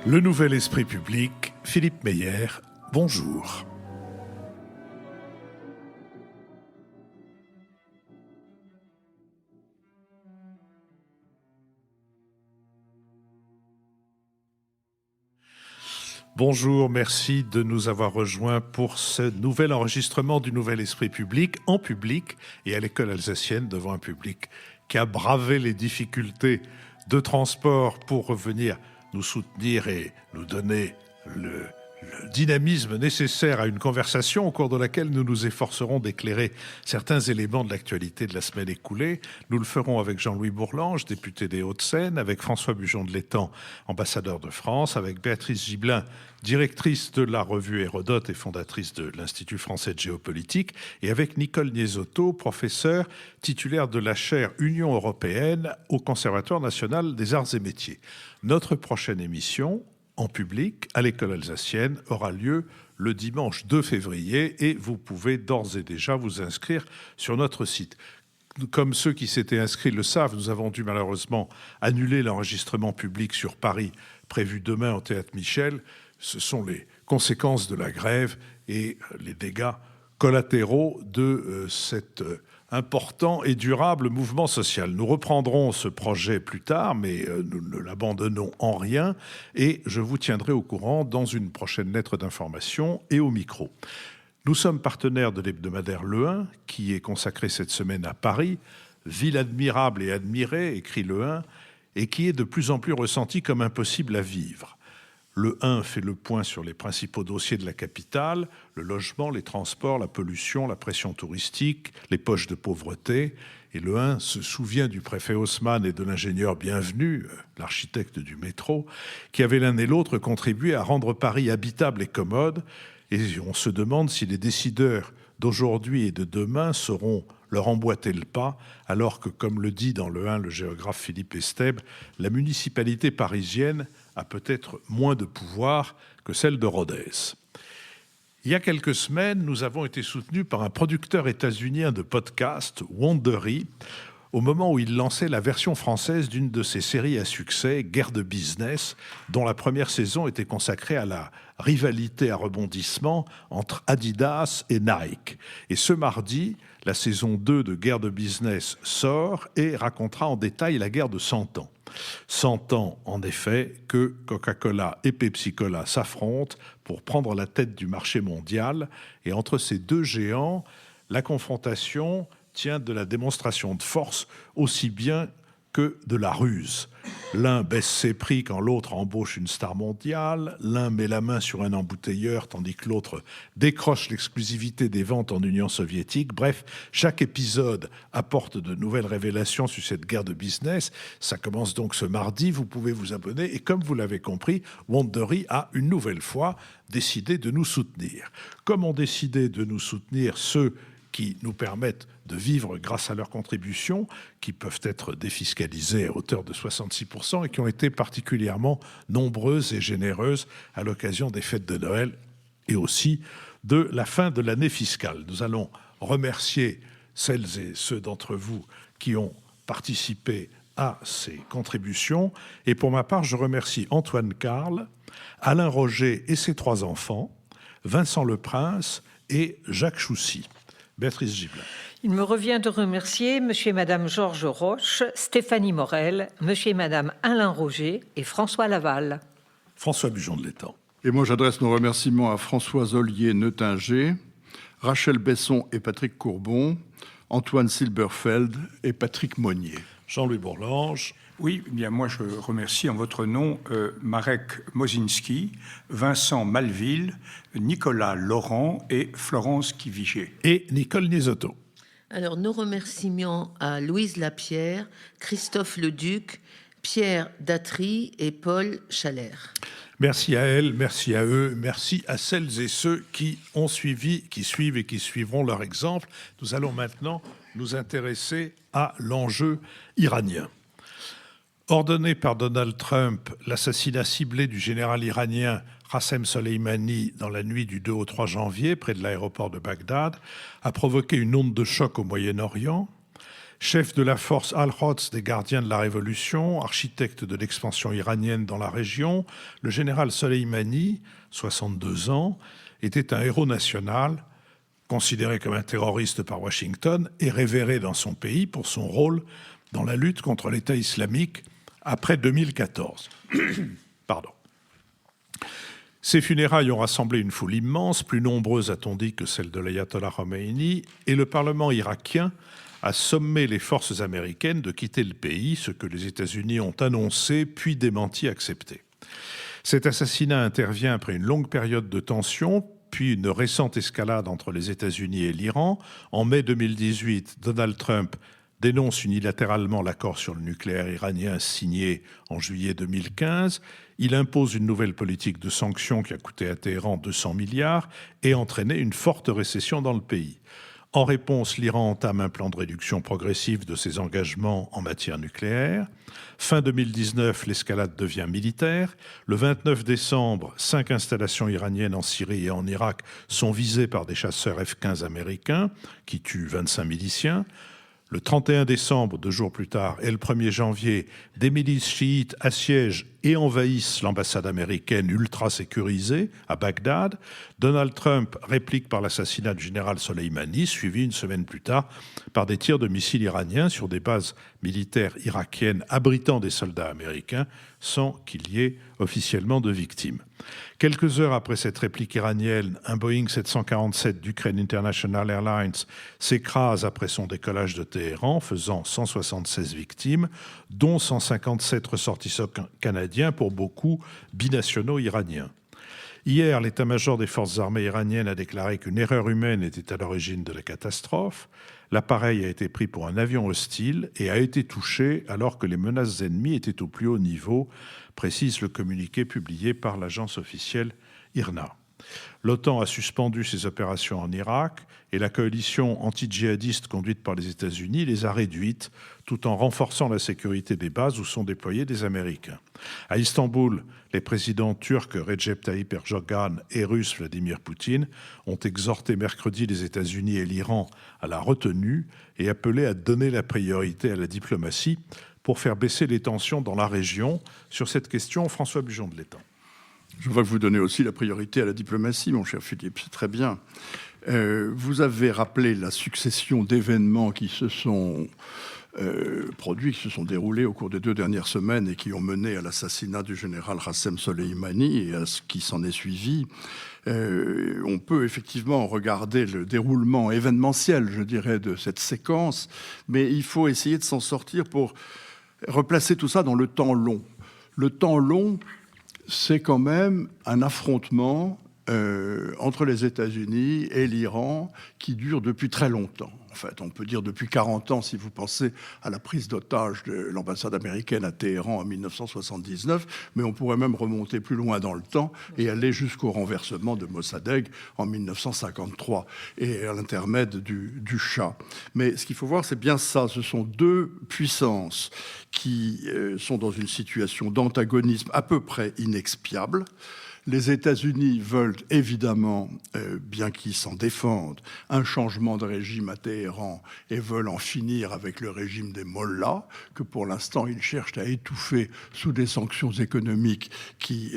Le Nouvel Esprit Public, Philippe Meyer, bonjour. Bonjour, merci de nous avoir rejoints pour ce nouvel enregistrement du Nouvel Esprit Public, en public et à l'école alsacienne, devant un public qui a bravé les difficultés de transport pour revenir nous soutenir et nous donner le dynamisme nécessaire à une conversation au cours de laquelle nous nous efforcerons d'éclairer certains éléments de l'actualité de la semaine écoulée. Nous le ferons avec Jean-Louis Bourlange, député des Hauts-de-Seine, avec François Bujon de l'Étang, ambassadeur de France, avec Béatrice Gibelin, directrice de la revue Hérodote et fondatrice de l'Institut français de géopolitique, et avec Nicole Niesotto, professeure titulaire de la chaire Union européenne au Conservatoire national des arts et métiers. Notre prochaine émission, en public, à l'école alsacienne, aura lieu le dimanche 2 février et vous pouvez d'ores et déjà vous inscrire sur notre site. Comme ceux qui s'étaient inscrits le savent, nous avons dû malheureusement annuler l'enregistrement public sur Paris prévu demain au Théâtre Michel. Ce sont les conséquences de la grève et les dégâts collatéraux de cet important et durable mouvement social. Nous reprendrons ce projet plus tard, mais nous ne l'abandonnons en rien et je vous tiendrai au courant dans une prochaine lettre d'information et au micro. Nous sommes partenaires de l'hebdomadaire Le 1, qui est consacré cette semaine à Paris, ville admirable et admirée, écrit Le 1, et qui est de plus en plus ressenti comme impossible à vivre. Le 1 fait le point sur les principaux dossiers de la capitale, le logement, les transports, la pollution, la pression touristique, les poches de pauvreté. Et le 1 se souvient du préfet Haussmann et de l'ingénieur Bienvenu, l'architecte du métro, qui avaient l'un et l'autre contribué à rendre Paris habitable et commode. Et on se demande si les décideurs d'aujourd'hui et de demain sauront leur emboîter le pas, alors que, comme le dit dans le 1 le géographe Philippe Estèbe, la municipalité parisienne a peut-être moins de pouvoir que celle de Rodez. Il y a quelques semaines, nous avons été soutenus par un producteur états-unien de podcast, Wondery, au moment où il lançait la version française d'une de ses séries à succès, Guerre de business, dont la première saison était consacrée à la rivalité à rebondissement entre Adidas et Nike. Et ce mardi, la saison 2 de Guerre de business sort et racontera en détail la guerre de 100 ans. 100 ans, en effet, que Coca-Cola et Pepsi-Cola s'affrontent pour prendre la tête du marché mondial. Et entre ces deux géants, la confrontation tient de la démonstration de force aussi bien que de la ruse. L'un baisse ses prix quand l'autre embauche une star mondiale, l'un met la main sur un embouteilleur tandis que l'autre décroche l'exclusivité des ventes en Union soviétique. Bref, chaque épisode apporte de nouvelles révélations sur cette guerre de business. Ça commence donc ce mardi, vous pouvez vous abonner et comme vous l'avez compris, Wondery a une nouvelle fois décidé de nous soutenir. Comme ont décidé de nous soutenir ceux qui nous permettent de vivre grâce à leurs contributions, qui peuvent être défiscalisées à hauteur de 66% et qui ont été particulièrement nombreuses et généreuses à l'occasion des fêtes de Noël et aussi de la fin de l'année fiscale. Nous allons remercier celles et ceux d'entre vous qui ont participé à ces contributions. Et pour ma part, je remercie Antoine Carle, Alain Roger et ses 3 enfants, Vincent Leprince et Jacques Choussy. Béatrice Gibelin. Il me revient de remercier monsieur et madame Georges Roche, Stéphanie Morel, monsieur et madame Alain Roger et François Laval. François Bujon de l'Étang. Et moi, j'adresse nos remerciements à François Ollier-Neutinger, Rachel Besson et Patrick Courbon, Antoine Silberfeld et Patrick Monnier. Jean-Louis Bourlange. Oui, eh bien moi je remercie en votre nom Marek Mozinski, Vincent Malville, Nicolas Laurent et Florence Kiviger. Et Nicole Niesotto. Alors nos remerciements à Louise Lapierre, Christophe Leduc, Pierre Datry et Paul Chalère. Merci à elles, merci à eux, merci à celles et ceux qui ont suivi, qui suivent et qui suivront leur exemple. Nous allons maintenant nous intéresser à l'enjeu iranien. Ordonné par Donald Trump, l'assassinat ciblé du général iranien Qassem Soleimani dans la nuit du 2 au 3 janvier près de l'aéroport de Bagdad a provoqué une onde de choc au Moyen-Orient. Chef de la force Al-Quds des gardiens de la Révolution, architecte de l'expansion iranienne dans la région, le général Soleimani, 62 ans, était un héros national, considéré comme un terroriste par Washington et révéré dans son pays pour son rôle dans la lutte contre l'État islamique après 2014. Pardon. Ces funérailles ont rassemblé une foule immense, plus nombreuse, a-t-on dit, que celle de l'ayatollah Khomeini, et le Parlement irakien a sommé les forces américaines de quitter le pays, ce que les États-Unis ont annoncé, puis démenti, accepté. Cet assassinat intervient après une longue période de tension, puis une récente escalade entre les États-Unis et l'Iran. En mai 2018, Donald Trump dénonce unilatéralement l'accord sur le nucléaire iranien signé en juillet 2015. Il impose une nouvelle politique de sanctions qui a coûté à Téhéran 200 milliards et entraîné une forte récession dans le pays. En réponse, l'Iran entame un plan de réduction progressive de ses engagements en matière nucléaire. Fin 2019, l'escalade devient militaire. Le 29 décembre, 5 installations iraniennes en Syrie et en Irak sont visées par des chasseurs F-15 américains qui tuent 25 miliciens. Le 31 décembre, 2 jours plus tard, et le 1er janvier, des milices chiites assiègent et envahissent l'ambassade américaine ultra sécurisée à Bagdad. Donald Trump réplique par l'assassinat du général Soleimani, suivi une semaine plus tard par des tirs de missiles iraniens sur des bases militaires irakiennes abritant des soldats américains, sans qu'il y ait officiellement de victimes. Quelques heures après cette réplique iranienne, un Boeing 747 d'Ukraine International Airlines s'écrase après son décollage de Téhéran, faisant 176 victimes, dont 157 ressortissants canadiens, pour beaucoup binationaux iraniens. Hier, l'état-major des forces armées iraniennes a déclaré qu'une erreur humaine était à l'origine de la catastrophe. L'appareil a été pris pour un avion hostile et a été touché alors que les menaces ennemies étaient au plus haut niveau, précise le communiqué publié par l'agence officielle IRNA. L'OTAN a suspendu ses opérations en Irak et la coalition anti-djihadiste conduite par les États-Unis les a réduites tout en renforçant la sécurité des bases où sont déployés des Américains. À Istanbul, les présidents turcs Recep Tayyip Erdogan et russe Vladimir Poutine ont exhorté mercredi les États-Unis et l'Iran à la retenue et appelé à donner la priorité à la diplomatie pour faire baisser les tensions dans la région. Sur cette question, François Bujon de l'Étang. Je vois que vous donnez aussi la priorité à la diplomatie, mon cher Philippe, c'est très bien. Vous avez rappelé la succession d'événements qui se sont produits, qui se sont déroulés au cours des 2 dernières semaines et qui ont mené à l'assassinat du général Qassem Soleimani et à ce qui s'en est suivi. On peut effectivement regarder le déroulement événementiel, je dirais, de cette séquence, mais il faut essayer de s'en sortir pour replacer tout ça dans le temps long. Le temps long, c'est quand même un affrontement entre les États-Unis et l'Iran qui dure depuis très longtemps. En fait, on peut dire depuis 40 ans si vous pensez à la prise d'otage de l'ambassade américaine à Téhéran en 1979, mais on pourrait même remonter plus loin dans le temps et aller jusqu'au renversement de Mossadegh en 1953 et à l'intermède du Shah. Mais ce qu'il faut voir, c'est bien ça. Ce sont 2 puissances qui sont dans une situation d'antagonisme à peu près inexpiable. Les États-Unis veulent évidemment, bien qu'ils s'en défendent, un changement de régime à Téhéran et veulent en finir avec le régime des mollahs, que pour l'instant ils cherchent à étouffer sous des sanctions économiques qui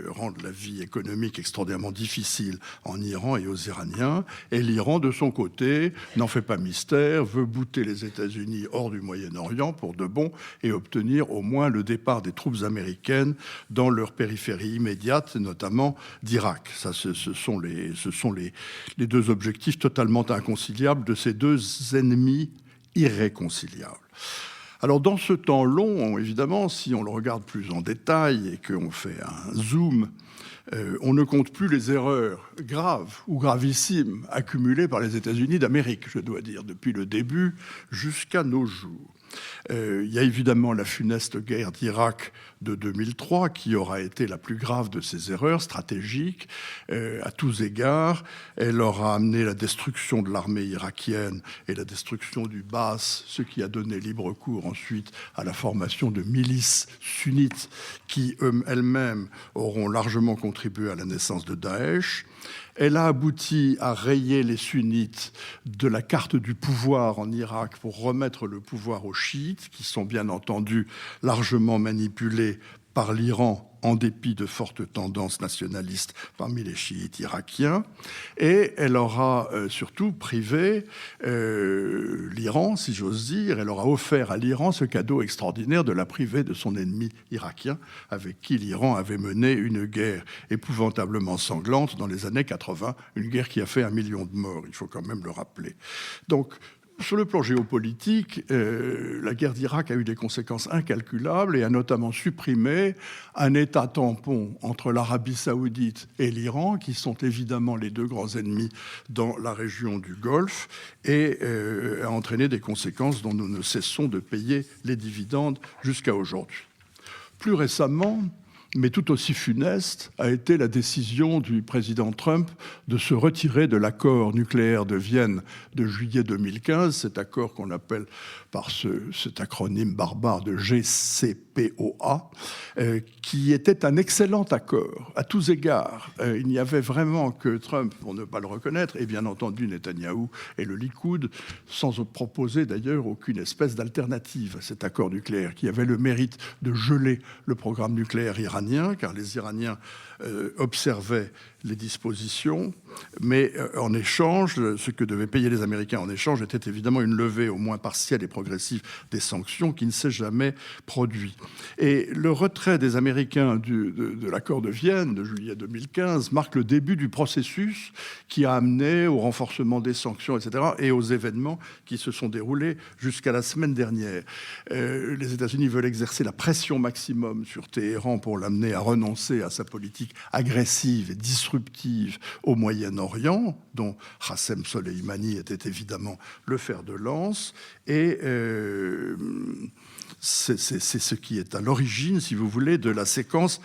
rendent la vie économique extraordinairement difficile en Iran et aux Iraniens. Et l'Iran, de son côté, n'en fait pas mystère, veut bouter les États-Unis hors du Moyen-Orient pour de bon et obtenir au moins le départ des troupes américaines dans leur périphérie immédiate, notamment d'Irak. Ça, ce sont les 2 objectifs totalement inconciliables de ces 2 ennemis irréconciliables. Alors, dans ce temps long, évidemment, si on le regarde plus en détail et qu'on fait un zoom, on ne compte plus les erreurs graves ou gravissimes accumulées par les États-Unis d'Amérique, je dois dire, depuis le début jusqu'à nos jours. Il y a évidemment la funeste guerre d'Irak de 2003 qui aura été la plus grave de ces erreurs stratégiques à tous égards. Elle aura amené la destruction de l'armée irakienne et la destruction du Baas, ce qui a donné libre cours ensuite à la formation de milices sunnites qui elles-mêmes auront largement contribué à la naissance de Daesh. Elle a abouti à rayer les sunnites de la carte du pouvoir en Irak pour remettre le pouvoir aux chiites, qui sont bien entendu largement manipulés par l'Iran en dépit de fortes tendances nationalistes parmi les chiites irakiens. Et elle aura surtout privé l'Iran, si j'ose dire. Elle aura offert à l'Iran ce cadeau extraordinaire de la priver de son ennemi irakien, avec qui l'Iran avait mené une guerre épouvantablement sanglante dans les années 80, une guerre qui a fait 1 million de morts, il faut quand même le rappeler. Donc, sur le plan géopolitique, la guerre d'Irak a eu des conséquences incalculables et a notamment supprimé un État tampon entre l'Arabie saoudite et l'Iran, qui sont évidemment les deux grands ennemis dans la région du Golfe, et a entraîné des conséquences dont nous ne cessons de payer les dividendes jusqu'à aujourd'hui. Plus récemment, mais tout aussi funeste, a été la décision du président Trump de se retirer de l'accord nucléaire de Vienne de juillet 2015, cet accord qu'on appelle par cet acronyme barbare de GCPOA, qui était un excellent accord à tous égards. Il n'y avait vraiment que Trump, pour ne pas le reconnaître, et bien entendu Netanyahou et le Likoud, sans proposer d'ailleurs aucune espèce d'alternative à cet accord nucléaire, qui avait le mérite de geler le programme nucléaire iranien, car les Iraniens observaient les dispositions, mais en échange, ce que devaient payer les Américains en échange était évidemment une levée au moins partielle et progressive des sanctions qui ne s'est jamais produit. Et le retrait des Américains de l'accord de Vienne de juillet 2015 marque le début du processus qui a amené au renforcement des sanctions, etc., et aux événements qui se sont déroulés jusqu'à la semaine dernière. Les États-Unis veulent exercer la pression maximum sur Téhéran pour l'amener à renoncer à sa politique agressive et disruptive au Moyen-Orient, dont Qassem Soleimani était évidemment le fer de lance, et c'est ce qui est à l'origine, si vous voulez, de la séquence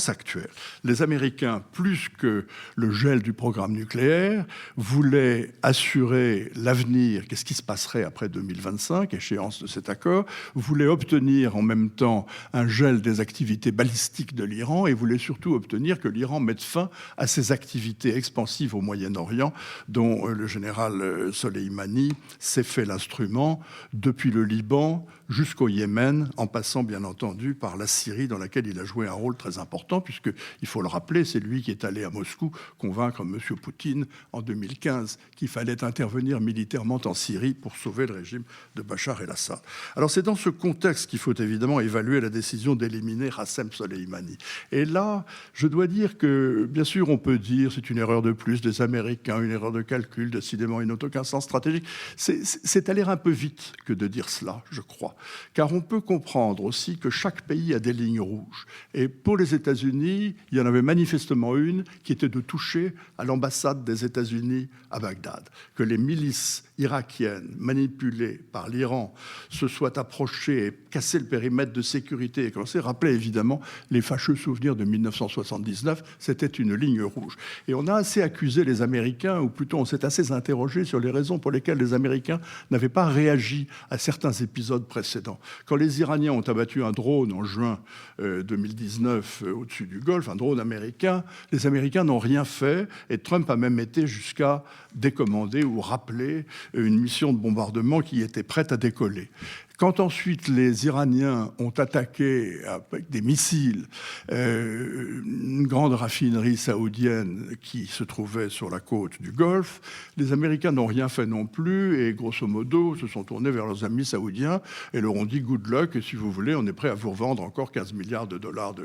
actuelle. Les Américains, plus que le gel du programme nucléaire, voulaient assurer l'avenir, qu'est-ce qui se passerait après 2025, échéance de cet accord, voulaient obtenir en même temps un gel des activités balistiques de l'Iran et voulaient surtout obtenir que l'Iran mette fin à ses activités expansives au Moyen-Orient, dont le général Soleimani s'est fait l'instrument depuis le Liban jusqu'au Yémen, en passant bien entendu par la Syrie, dans laquelle il a joué un rôle très important, puisque, il faut le rappeler, c'est lui qui est allé à Moscou convaincre M. Poutine en 2015 qu'il fallait intervenir militairement en Syrie pour sauver le régime de Bachar el-Assad. Alors c'est dans ce contexte qu'il faut évidemment évaluer la décision d'éliminer Qassem Soleimani. Et là, je dois dire que, bien sûr, on peut dire c'est une erreur de plus des Américains, une erreur de calcul, décidément, il n'a aucun sens stratégique. C'est aller un peu vite que de dire cela, je crois. Car on peut comprendre aussi que chaque pays a des lignes rouges. Et pour les États-Unis, il y en avait manifestement une qui était de toucher à l'ambassade des États-Unis à Bagdad. Que les milices irakiennes manipulées par l'Iran se soient approchées et cassé le périmètre de sécurité et commencé à rappeler évidemment les fâcheux souvenirs de 1979. C'était une ligne rouge. Et on a assez accusé les Américains, ou plutôt on s'est assez interrogé sur les raisons pour lesquelles les Américains n'avaient pas réagi à certains épisodes précédents. Quand les Iraniens ont abattu un drone en juin 2019 au-dessus du Golfe, un drone américain, les Américains n'ont rien fait et Trump a même été jusqu'à décommander ou rappeler une mission de bombardement qui était prête à décoller. Quand ensuite les Iraniens ont attaqué avec des missiles une grande raffinerie saoudienne qui se trouvait sur la côte du Golfe, les Américains n'ont rien fait non plus et grosso modo se sont tournés vers leurs amis saoudiens et leur ont dit « good luck, et si vous voulez, on est prêt à vous revendre encore 15 milliards de dollars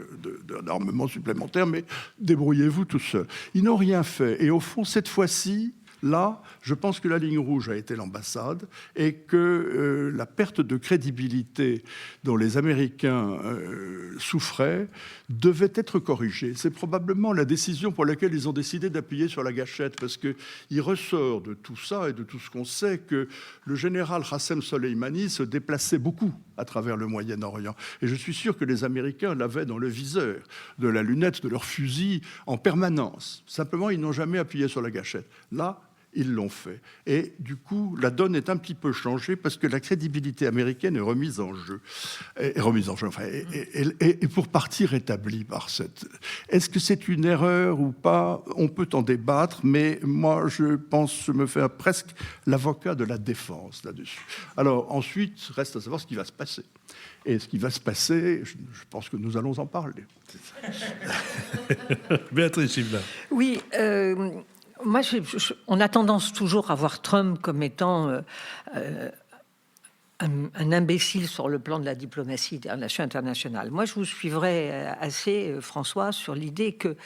d'armement supplémentaire, mais débrouillez-vous tout seuls ». Ils n'ont rien fait et au fond, cette fois-ci, là, je pense que la ligne rouge a été l'ambassade et que la perte de crédibilité dont les Américains souffraient devait être corrigée. C'est probablement la décision pour laquelle ils ont décidé d'appuyer sur la gâchette, parce qu'il ressort de tout ça et de tout ce qu'on sait que le général Qassem Soleimani se déplaçait beaucoup à travers le Moyen-Orient. Et je suis sûr que les Américains l'avaient dans le viseur de la lunette de leur fusil en permanence. Simplement, ils n'ont jamais appuyé sur la gâchette. Là, ils l'ont fait. Et du coup, la donne est un petit peu changée parce que la crédibilité américaine est remise en jeu. Et pour partie rétablie par cette... Est-ce que c'est une erreur ou pas? On peut en débattre, mais moi, je pense, je me fais presque l'avocat de la défense là-dessus. Alors, ensuite, reste à savoir ce qui va se passer. Et ce qui va se passer, je pense que nous allons en parler. Béatrice Gibelin. Oui, moi, on a tendance toujours à voir Trump comme étant un imbécile sur le plan de la diplomatie des relations internationales. Moi, je vous suivrai assez, François, sur l'idée que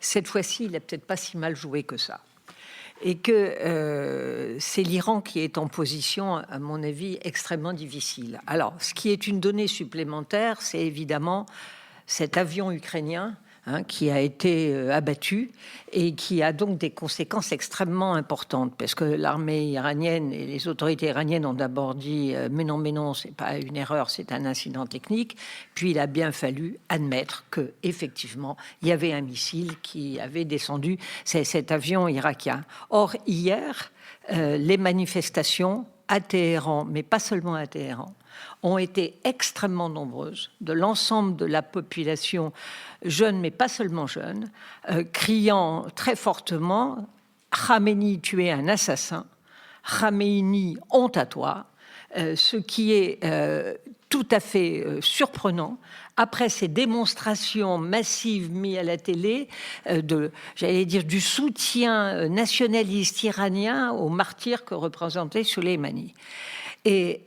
cette fois-ci, il n'a peut-être pas si mal joué que ça. Et que c'est l'Iran qui est en position, à mon avis, extrêmement difficile. Alors, ce qui est une donnée supplémentaire, c'est évidemment cet avion ukrainien qui a été abattu et qui a donc des conséquences extrêmement importantes, parce que l'armée iranienne et les autorités iraniennes ont d'abord dit mais non, c'est pas une erreur, c'est un incident technique. Puis il a bien fallu admettre que effectivement il y avait un missile qui avait descendu cet avion irakien. Or hier, les manifestations à Téhéran, mais pas seulement à Téhéran, ont été extrêmement nombreuses de l'ensemble de la population jeune, mais pas seulement jeune, criant très fortement « Khamenei, tu es un assassin »,« Khamenei, honte à toi », ce qui est tout à fait surprenant après ces démonstrations massives mises à la télé du soutien nationaliste iranien aux martyrs que représentait Soleimani. Et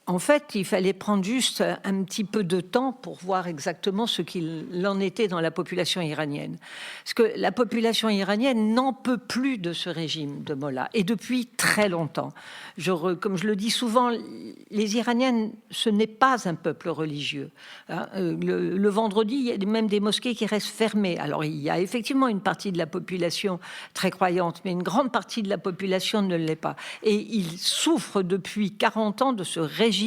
en fait, il fallait prendre juste un petit peu de temps pour voir exactement ce qu'il en était dans la population iranienne. Parce que la population iranienne n'en peut plus de ce régime de Mollah, et depuis très longtemps. Comme je le dis souvent, les Iraniennes, ce n'est pas un peuple religieux. Le vendredi, il y a même des mosquées qui restent fermées. Alors, il y a effectivement une partie de la population très croyante, mais une grande partie de la population ne l'est pas. Et ils souffrent depuis 40 ans de ce régime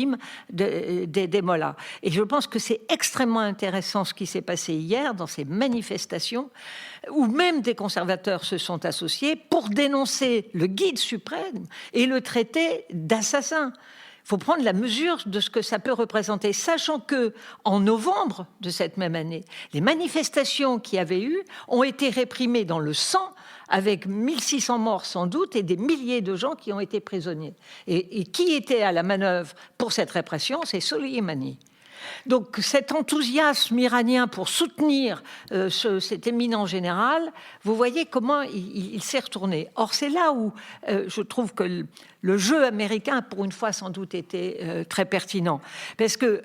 des mollahs. Et je pense que c'est extrêmement intéressant ce qui s'est passé hier dans ces manifestations où même des conservateurs se sont associés pour dénoncer le guide suprême et le traiter d'assassin. Il faut prendre la mesure de ce que ça peut représenter, sachant que en novembre de cette même année, les manifestations qui avaient eu ont été réprimées dans le sang, avec 1600 morts sans doute et des milliers de gens qui ont été prisonniers. Et qui était à la manœuvre pour cette répression? C'est Soleimani. Donc cet enthousiasme iranien pour soutenir cet éminent général, vous voyez comment il s'est retourné. Or c'est là où je trouve que le jeu américain, pour une fois sans doute, était très pertinent. Parce que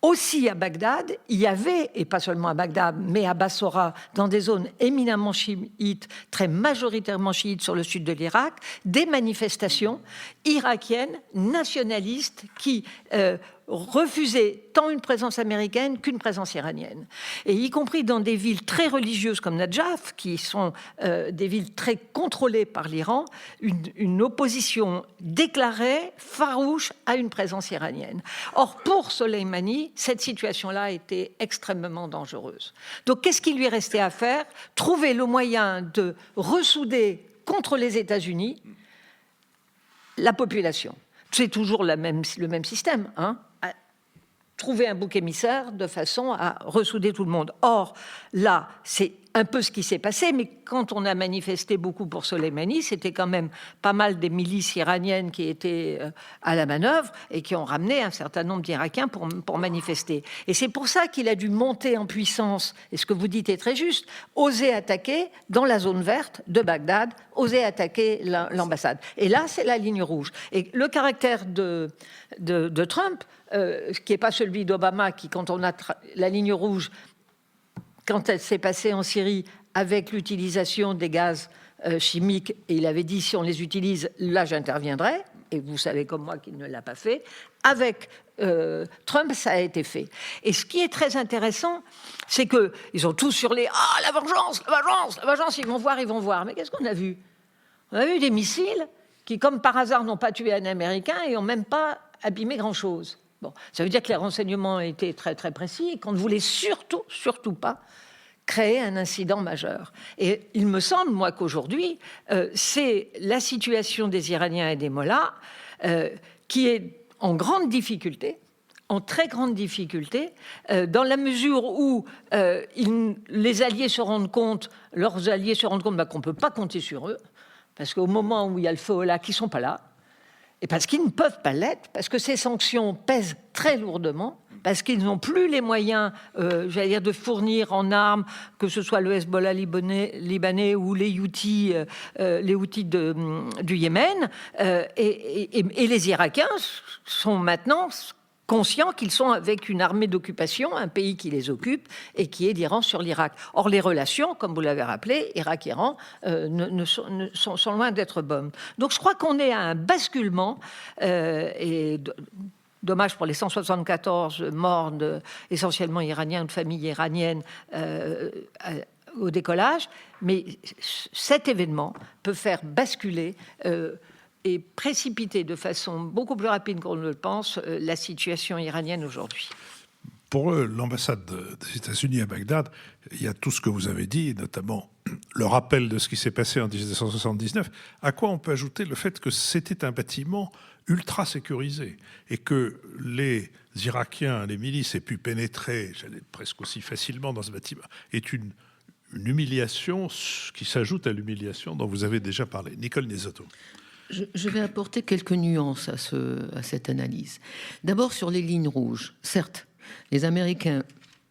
aussi à Bagdad, il y avait, et pas seulement à Bagdad, mais à Bassora, dans des zones éminemment chiites, très majoritairement chiites sur le sud de l'Irak, des manifestations irakiennes, nationalistes, qui refusaient tant une présence américaine qu'une présence iranienne. Et y compris dans des villes très religieuses comme Najaf, qui sont des villes très contrôlées par l'Iran, une opposition déclarée, farouche, à une présence iranienne. Or, pour Soleimani, cette situation-là était extrêmement dangereuse. Donc, qu'est-ce qui lui restait à faire? Trouver le moyen de ressouder contre les États-Unis la population. C'est toujours le même système, trouver un bouc émissaire de façon à ressouder tout le monde. Or, là, c'est un peu ce qui s'est passé, mais quand on a manifesté beaucoup pour Soleimani, c'était quand même pas mal des milices iraniennes qui étaient à la manœuvre et qui ont ramené un certain nombre d'Irakiens pour manifester. Et c'est pour ça qu'il a dû monter en puissance, et ce que vous dites est très juste, oser attaquer dans la zone verte de Bagdad, oser attaquer l'ambassade. Et là, c'est la ligne rouge. Et le caractère de Trump, qui n'est pas celui d'Obama, qui, quand on a la ligne rouge, quand elle s'est passée en Syrie avec l'utilisation des gaz chimiques, et il avait dit si on les utilise, là j'interviendrai, et vous savez comme moi qu'il ne l'a pas fait, avec Trump ça a été fait. Et ce qui est très intéressant, c'est qu'ils ont tous hurlé « Ah, la vengeance, la vengeance, la vengeance, ils vont voir ». Mais qu'est-ce qu'on a vu? On a vu des missiles qui, comme par hasard, n'ont pas tué un Américain et n'ont même pas abîmé grand-chose. Bon, ça veut dire que les renseignements étaient très très précis et qu'on ne voulait surtout pas créer un incident majeur. Et il me semble, moi, qu'aujourd'hui, c'est la situation des Iraniens et des Mollahs qui est en grande difficulté, en très grande difficulté, dans la mesure où les alliés se rendent compte, leurs alliés se rendent compte qu'on ne peut pas compter sur eux, parce qu'au moment où il y a le feu au lac, ils ne sont pas là, et parce qu'ils ne peuvent pas l'être, parce que ces sanctions pèsent très lourdement, parce qu'ils n'ont plus les moyens, de fournir en armes, que ce soit le Hezbollah libanais ou les Houthis du Yémen, et les Irakiens sont maintenant conscients qu'ils sont avec une armée d'occupation, un pays qui les occupe et qui est l'Iran sur l'Irak. Or, les relations, comme vous l'avez rappelé, Irak-Iran, sont loin d'être bonnes. Donc, je crois qu'on est à un basculement et dommage pour les 174 morts essentiellement iraniens, de familles iraniennes au décollage, mais cet événement peut faire basculer et précipiter de façon beaucoup plus rapide qu'on ne le pense la situation iranienne aujourd'hui. Pour eux, l'ambassade des États-Unis à Bagdad, il y a tout ce que vous avez dit, notamment le rappel de ce qui s'est passé en 1979, à quoi on peut ajouter le fait que c'était un bâtiment ultra sécurisé et que les Irakiens, les milices aient pu pénétrer, presque aussi facilement dans ce bâtiment, est une humiliation qui s'ajoute à l'humiliation dont vous avez déjà parlé. Nicole Nesotto. Je vais apporter quelques nuances à cette analyse. D'abord sur les lignes rouges. Certes, les Américains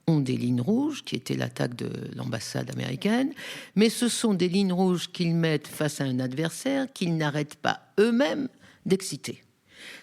ont des lignes rouges, qui étaient l'attaque de l'ambassade américaine, mais ce sont des lignes rouges qu'ils mettent face à un adversaire qu'ils n'arrêtent pas eux-mêmes d'exciter.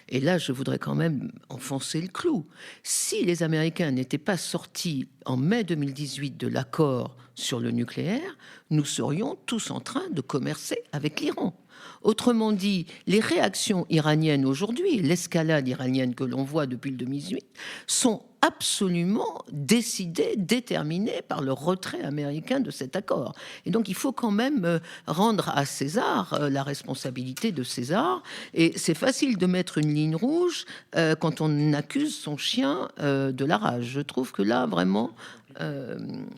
Et là, je voudrais quand même enfoncer le clou. Si les Américains n'étaient pas sortis en mai 2018 de l'accord sur le nucléaire, nous serions tous en train de commercer avec l'Iran. Autrement dit, les réactions iraniennes aujourd'hui, l'escalade iranienne que l'on voit depuis le 2018, sont absolument décidées, déterminées par le retrait américain de cet accord. Et donc, il faut quand même rendre à César la responsabilité de César. Et c'est facile de mettre une ligne rouge quand on accuse son chien de la rage. Je trouve que là, vraiment...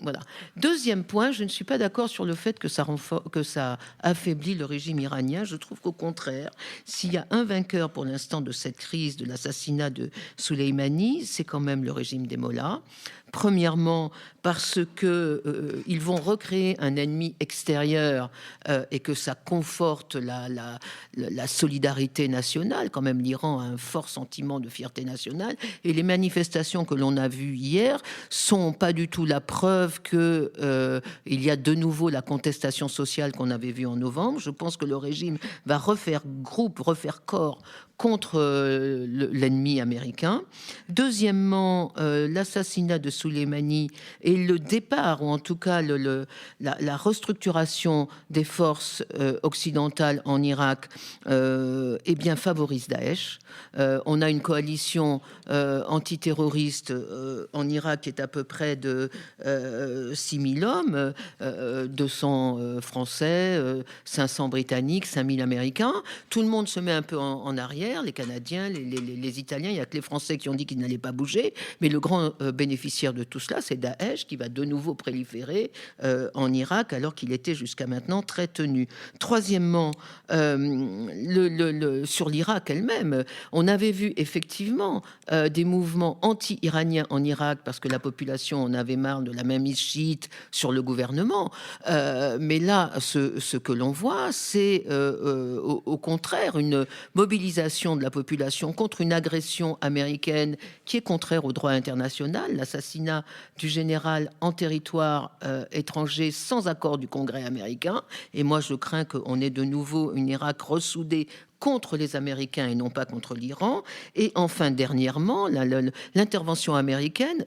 voilà. Deuxième point, je ne suis pas d'accord sur le fait que ça affaiblit le régime iranien. Je trouve qu'au contraire, s'il y a un vainqueur pour l'instant de cette crise de l'assassinat de Soleimani, c'est quand même le régime des Mollahs. Premièrement, parce que ils vont recréer un ennemi extérieur et que ça conforte la solidarité nationale. Quand même, l'Iran a un fort sentiment de fierté nationale. Et les manifestations que l'on a vues hier sont pas du tout la preuve que il y a de nouveau la contestation sociale qu'on avait vue en novembre. Je pense que le régime va refaire groupe, refaire corps contre l'ennemi américain. Deuxièmement, l'assassinat de Soleimani et le départ, ou en tout cas la restructuration des forces occidentales en Irak, eh bien, favorise Daesh. On a une coalition antiterroriste en Irak qui est à peu près de 6 000 hommes, 200 Français, 500 Britanniques, 5 000 Américains. Tout le monde se met un peu en arrière. Les Canadiens, les Italiens, il n'y a que les Français qui ont dit qu'ils n'allaient pas bouger. Mais le grand bénéficiaire de tout cela, c'est Daesh qui va de nouveau proliférer en Irak alors qu'il était jusqu'à maintenant très tenu. Troisièmement, sur l'Irak elle-même, on avait vu effectivement des mouvements anti-iraniens en Irak parce que la population en avait marre de la mainmise chiite sur le gouvernement. Mais là, ce que l'on voit, c'est au contraire une mobilisation de la population contre une agression américaine qui est contraire au droit international, l'assassinat du général en territoire étranger sans accord du Congrès américain. Et moi, je crains qu'on ait de nouveau une Irak ressoudée contre les Américains et non pas contre l'Iran. Et enfin, dernièrement, l'intervention américaine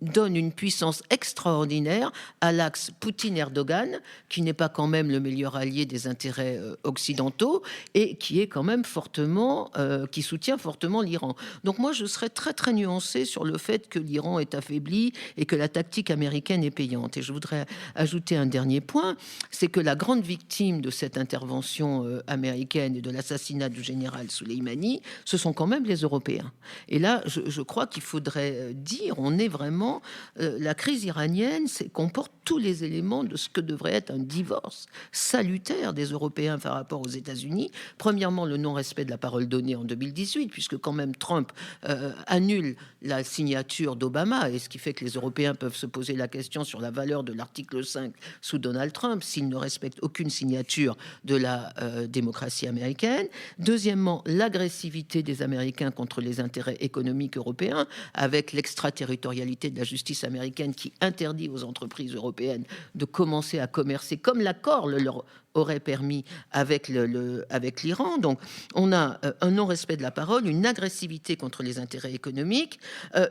donne une puissance extraordinaire à l'axe Poutine-Erdogan, qui n'est pas quand même le meilleur allié des intérêts occidentaux et qui est quand même fortement, qui soutient fortement l'Iran. Donc moi, je serais très très nuancé sur le fait que l'Iran est affaibli et que la tactique américaine est payante. Et je voudrais ajouter un dernier point, c'est que la grande victime de cette intervention américaine et de l'assassinat l'assassinat du général Soleimani, ce sont quand même les Européens. Et là, je crois qu'il faudrait dire, on est vraiment... la crise iranienne comporte tous les éléments de ce que devrait être un divorce salutaire des Européens par rapport aux États-Unis. Premièrement, le non-respect de la parole donnée en 2018, puisque quand même Trump annule la signature d'Obama, et ce qui fait que les Européens peuvent se poser la question sur la valeur de l'article 5 sous Donald Trump, s'il ne respecte aucune signature de la démocratie américaine. Deuxièmement, l'agressivité des Américains contre les intérêts économiques européens, avec l'extraterritorialité de la justice américaine qui interdit aux entreprises européennes de commencer à commercer comme l'accord le leur aurait permis avec l'Iran. Donc, on a un non-respect de la parole, une agressivité contre les intérêts économiques,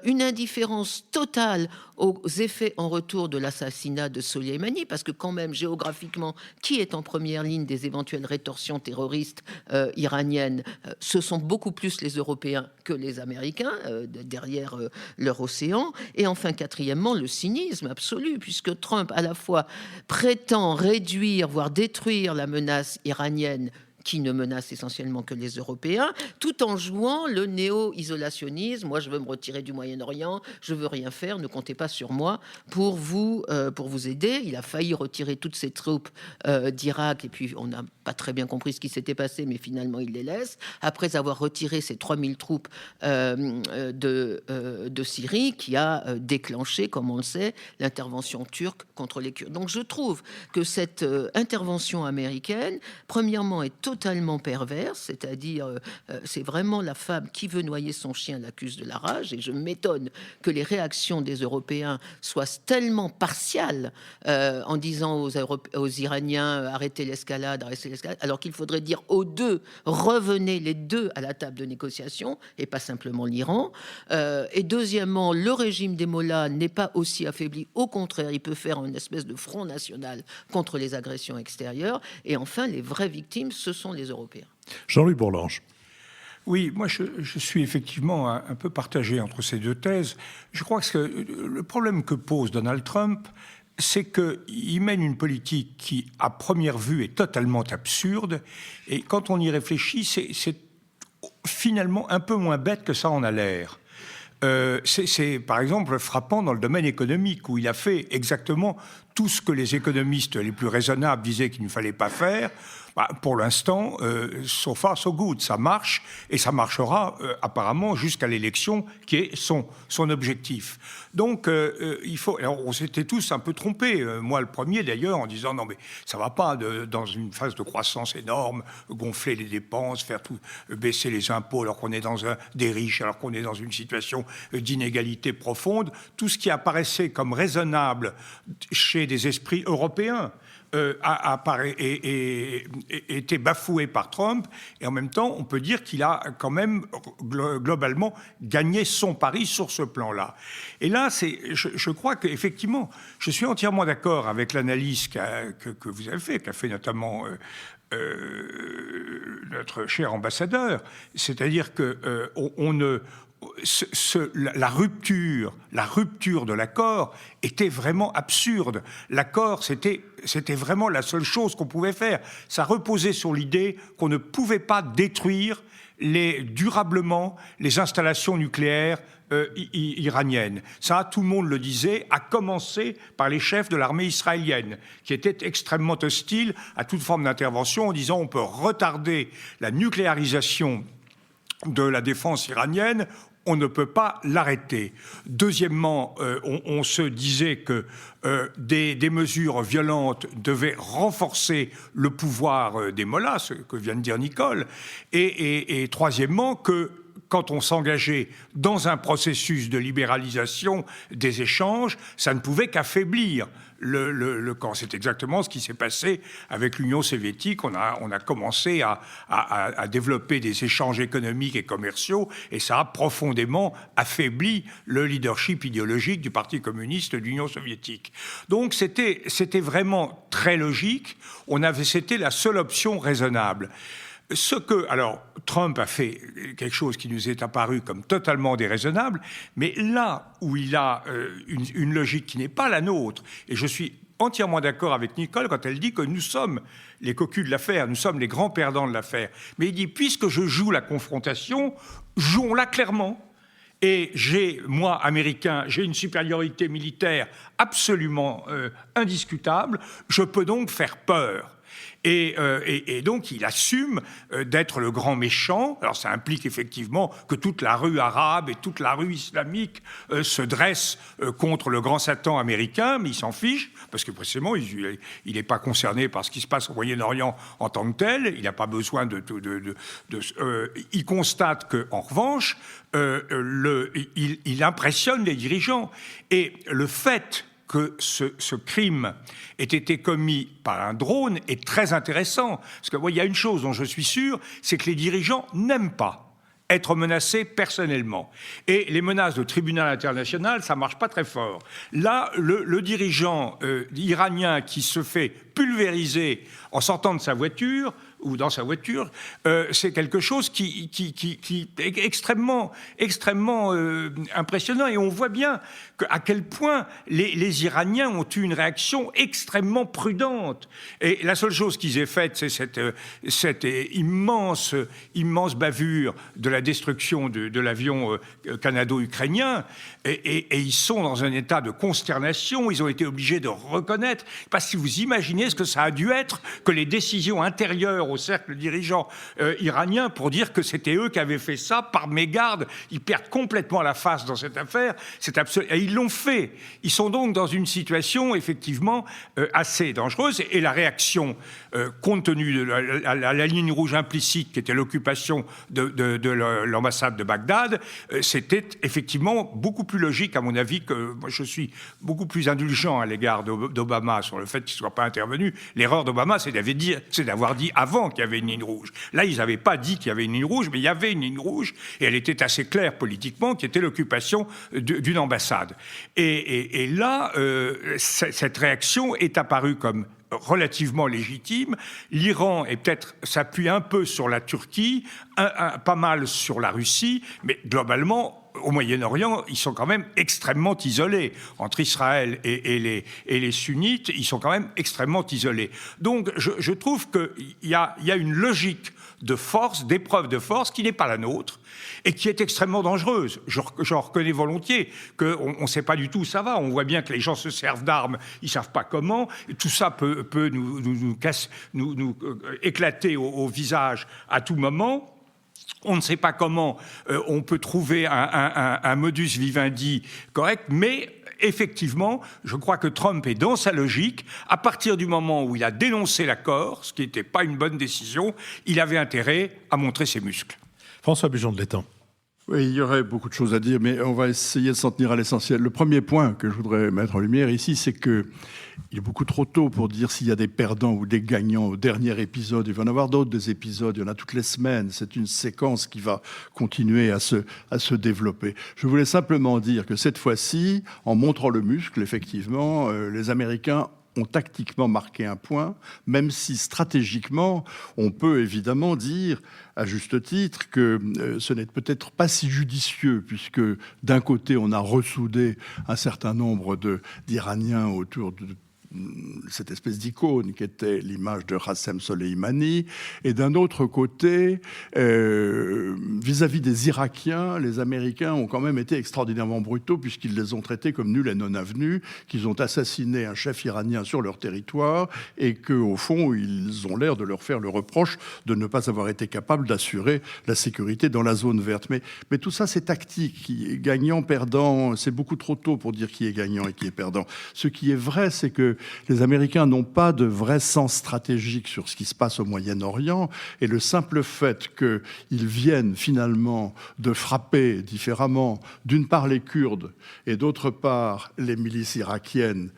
une indifférence totale aux effets en retour de l'assassinat de Soleimani, parce que quand même, géographiquement, qui est en première ligne des éventuelles rétorsions terroristes iraniennes, ce sont beaucoup plus les Européens que les Américains, derrière leur océan. Et enfin, quatrièmement, le cynisme absolu, puisque Trump, à la fois, prétend réduire, voire détruire la menace iranienne qui ne menace essentiellement que les Européens, tout en jouant le néo-isolationnisme. Moi, je veux me retirer du Moyen-Orient, je veux rien faire, ne comptez pas sur moi pour vous aider. Il a failli retirer toutes ses troupes d'Irak, et puis on n'a pas très bien compris ce qui s'était passé, mais finalement, il les laisse. Après avoir retiré ses 3000 troupes de Syrie, qui a déclenché, comme on le sait, l'intervention turque contre les Kurdes. Donc, je trouve que cette intervention américaine, premièrement, est totalement perverse, c'est-à-dire c'est vraiment la femme qui veut noyer son chien l'accuse de la rage, et je m'étonne que les réactions des Européens soient tellement partiales en disant aux Iraniens arrêtez l'escalade, alors qu'il faudrait dire aux deux revenez les deux à la table de négociation et pas simplement l'Iran. Et deuxièmement, le régime des mollahs n'est pas aussi affaibli, au contraire, il peut faire une espèce de front national contre les agressions extérieures. Et enfin, les vraies victimes, ce sont les Européens. Jean-Louis Bourlanges. Oui, moi je suis effectivement un peu partagé entre ces deux thèses. Je crois que le problème que pose Donald Trump, c'est qu'il mène une politique qui, à première vue, est totalement absurde. Et quand on y réfléchit, c'est finalement un peu moins bête que ça en a l'air. C'est par exemple frappant dans le domaine économique, où il a fait exactement tout ce que les économistes les plus raisonnables disaient qu'il ne fallait pas faire. Pour l'instant, so far so good, ça marche, et ça marchera apparemment jusqu'à l'élection, qui est son objectif. Donc, il faut. Alors, on s'était tous un peu trompés, moi le premier d'ailleurs, en disant non mais ça va pas dans une phase de croissance énorme, gonfler les dépenses, faire tout, baisser les impôts alors qu'on est dans des riches, alors qu'on est dans une situation d'inégalité profonde. Tout ce qui apparaissait comme raisonnable chez des esprits européens été bafoué par Trump, et en même temps, on peut dire qu'il a quand même globalement gagné son pari sur ce plan-là. Et là, je crois qu'effectivement, je suis entièrement d'accord avec l'analyse que vous avez fait, qu'a fait notamment notre cher ambassadeur, c'est-à-dire que la rupture de l'accord était vraiment absurde. L'accord, c'était vraiment la seule chose qu'on pouvait faire. Ça reposait sur l'idée qu'on ne pouvait pas détruire durablement les installations nucléaires iraniennes. Ça, tout le monde le disait, à commencer par les chefs de l'armée israélienne, qui étaient extrêmement hostiles à toute forme d'intervention, en disant on peut retarder la nucléarisation de la défense iranienne, on ne peut pas l'arrêter. Deuxièmement, on se disait que des mesures violentes devaient renforcer le pouvoir des mollahs, ce que vient de dire Nicole. Et troisièmement, que quand on s'engageait dans un processus de libéralisation des échanges, ça ne pouvait qu'affaiblir le camp. C'est exactement ce qui s'est passé avec l'Union soviétique. On a commencé à développer des échanges économiques et commerciaux, et ça a profondément affaibli le leadership idéologique du Parti communiste de l'Union soviétique. Donc c'était vraiment très logique. C'était la seule option raisonnable. Alors, Trump a fait quelque chose qui nous est apparu comme totalement déraisonnable, mais là où il a une logique qui n'est pas la nôtre, et je suis entièrement d'accord avec Nicole quand elle dit que nous sommes les cocus de l'affaire, nous sommes les grands perdants de l'affaire. Mais il dit, puisque je joue la confrontation, jouons-la clairement. Et moi, Américain, j'ai une supériorité militaire absolument indiscutable, je peux donc faire peur. Et donc, il assume d'être le grand méchant. Alors, ça implique effectivement que toute la rue arabe et toute la rue islamique se dresse contre le grand Satan américain, mais il s'en fiche, parce que précisément, il n'est pas concerné par ce qui se passe au Moyen-Orient en tant que tel. Il n'a pas besoin il constate qu'en revanche, il impressionne les dirigeants. Et le fait que ce crime ait été commis par un drone est très intéressant. Parce que, il y a une chose dont je suis sûr, c'est que les dirigeants n'aiment pas être menacés personnellement. Et les menaces de tribunal international, ça marche pas très fort. Là, le dirigeant iranien qui se fait pulvériser en sortant de sa voiture, ou dans sa voiture, c'est quelque chose qui est extrêmement impressionnant. Et on voit bien à quel point les Iraniens ont eu une réaction extrêmement prudente. Et la seule chose qu'ils aient faite, c'est cette immense bavure de la destruction de l'avion canado-ukrainien. Et ils sont dans un état de consternation. Ils ont été obligés de reconnaître. Parce que vous imaginez ce que ça a dû être que les décisions intérieures au cercle dirigeant iranien pour dire que c'était eux qui avaient fait ça par mégarde. Ils perdent complètement la face dans cette affaire. C'est absolu. Et ils l'ont fait. Ils sont donc dans une situation effectivement assez dangereuse. Et la réaction, compte tenu de la ligne rouge implicite qui était l'occupation de l'ambassade de Bagdad, c'était effectivement beaucoup plus logique, à mon avis, que moi je suis beaucoup plus indulgent à l'égard d'Obama sur le fait qu'il ne soit pas intervenu. L'erreur d'Obama, c'est d'avoir dit avant qu'il y avait une ligne rouge. Là, ils n'avaient pas dit qu'il y avait une ligne rouge, mais il y avait une ligne rouge, et elle était assez claire politiquement, qui était l'occupation d'une ambassade. Et là, cette réaction est apparue comme relativement légitime. L'Iran s'appuie un peu sur la Turquie, pas mal sur la Russie, mais globalement, au Moyen-Orient, ils sont quand même extrêmement isolés. Entre Israël et les sunnites, ils sont quand même extrêmement isolés. Donc, je trouve qu'il y a une logique de force, d'épreuve de force, qui n'est pas la nôtre, et qui est extrêmement dangereuse. J'en reconnais volontiers qu'on ne sait pas du tout où ça va. On voit bien que les gens se servent d'armes, ils ne savent pas comment. Et tout ça peut nous éclater au visage à tout moment. On ne sait pas comment on peut trouver un modus vivendi correct, mais effectivement, je crois que Trump est dans sa logique. À partir du moment où il a dénoncé l'accord, ce qui n'était pas une bonne décision, il avait intérêt à montrer ses muscles. François Bujon de l'Étang. Oui, il y aurait beaucoup de choses à dire, mais on va essayer de s'en tenir à l'essentiel. Le premier point que je voudrais mettre en lumière ici, c'est qu'il est beaucoup trop tôt pour dire s'il y a des perdants ou des gagnants au dernier épisode. Il va y en avoir d'autres, des épisodes, il y en a toutes les semaines. C'est une séquence qui va continuer à se développer. Je voulais simplement dire que cette fois-ci, en montrant le muscle, effectivement, les Américains ont tactiquement marqué un point, même si stratégiquement, on peut évidemment dire, à juste titre, que ce n'est peut-être pas si judicieux, puisque d'un côté, on a ressoudé un certain nombre d'Iraniens autour de cette espèce d'icône qui était l'image de Qassem Soleimani, et d'un autre côté, vis-à-vis des Irakiens, les Américains ont quand même été extraordinairement brutaux puisqu'ils les ont traités comme nuls et non avenus, qu'ils ont assassiné un chef iranien sur leur territoire et qu'au fond, ils ont l'air de leur faire le reproche de ne pas avoir été capables d'assurer la sécurité dans la zone verte. Mais tout ça, c'est tactique. Gagnant, perdant, c'est beaucoup trop tôt pour dire qui est gagnant et qui est perdant. Ce qui est vrai, c'est que les Américains n'ont pas de vrai sens stratégique sur ce qui se passe au Moyen-Orient, et le simple fait qu'ils viennent finalement de frapper différemment, d'une part les Kurdes et d'autre part les milices irakiennes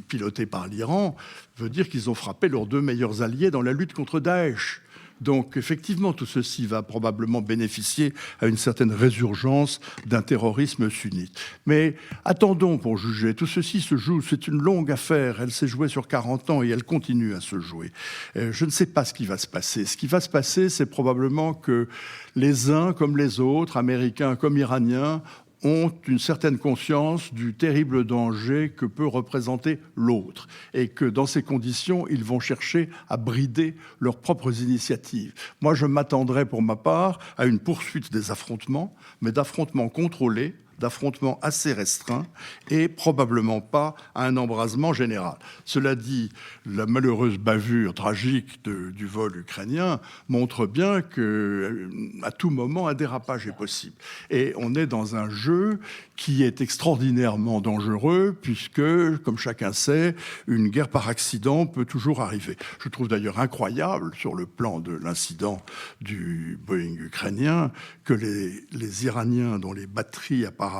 pilotées par l'Iran, veut dire qu'ils ont frappé leurs deux meilleurs alliés dans la lutte contre Daesh. Donc, effectivement, tout ceci va probablement bénéficier à une certaine résurgence d'un terrorisme sunnite. Mais attendons pour juger. Tout ceci se joue, c'est une longue affaire. Elle s'est jouée sur 40 ans et elle continue à se jouer. Je ne sais pas ce qui va se passer. Ce qui va se passer, c'est probablement que les uns comme les autres, Américains comme Iraniens, ont une certaine conscience du terrible danger que peut représenter l'autre et que dans ces conditions, ils vont chercher à brider leurs propres initiatives. Moi, je m'attendrais pour ma part à une poursuite des affrontements, mais d'affrontements contrôlés, d'affrontements assez restreints et probablement pas à un embrasement général. Cela dit, la malheureuse bavure tragique du vol ukrainien montre bien qu'à tout moment, un dérapage est possible. Et on est dans un jeu qui est extraordinairement dangereux puisque, comme chacun sait, une guerre par accident peut toujours arriver. Je trouve d'ailleurs incroyable, sur le plan de l'incident du Boeing ukrainien, que les Iraniens, dont les batteries apparemment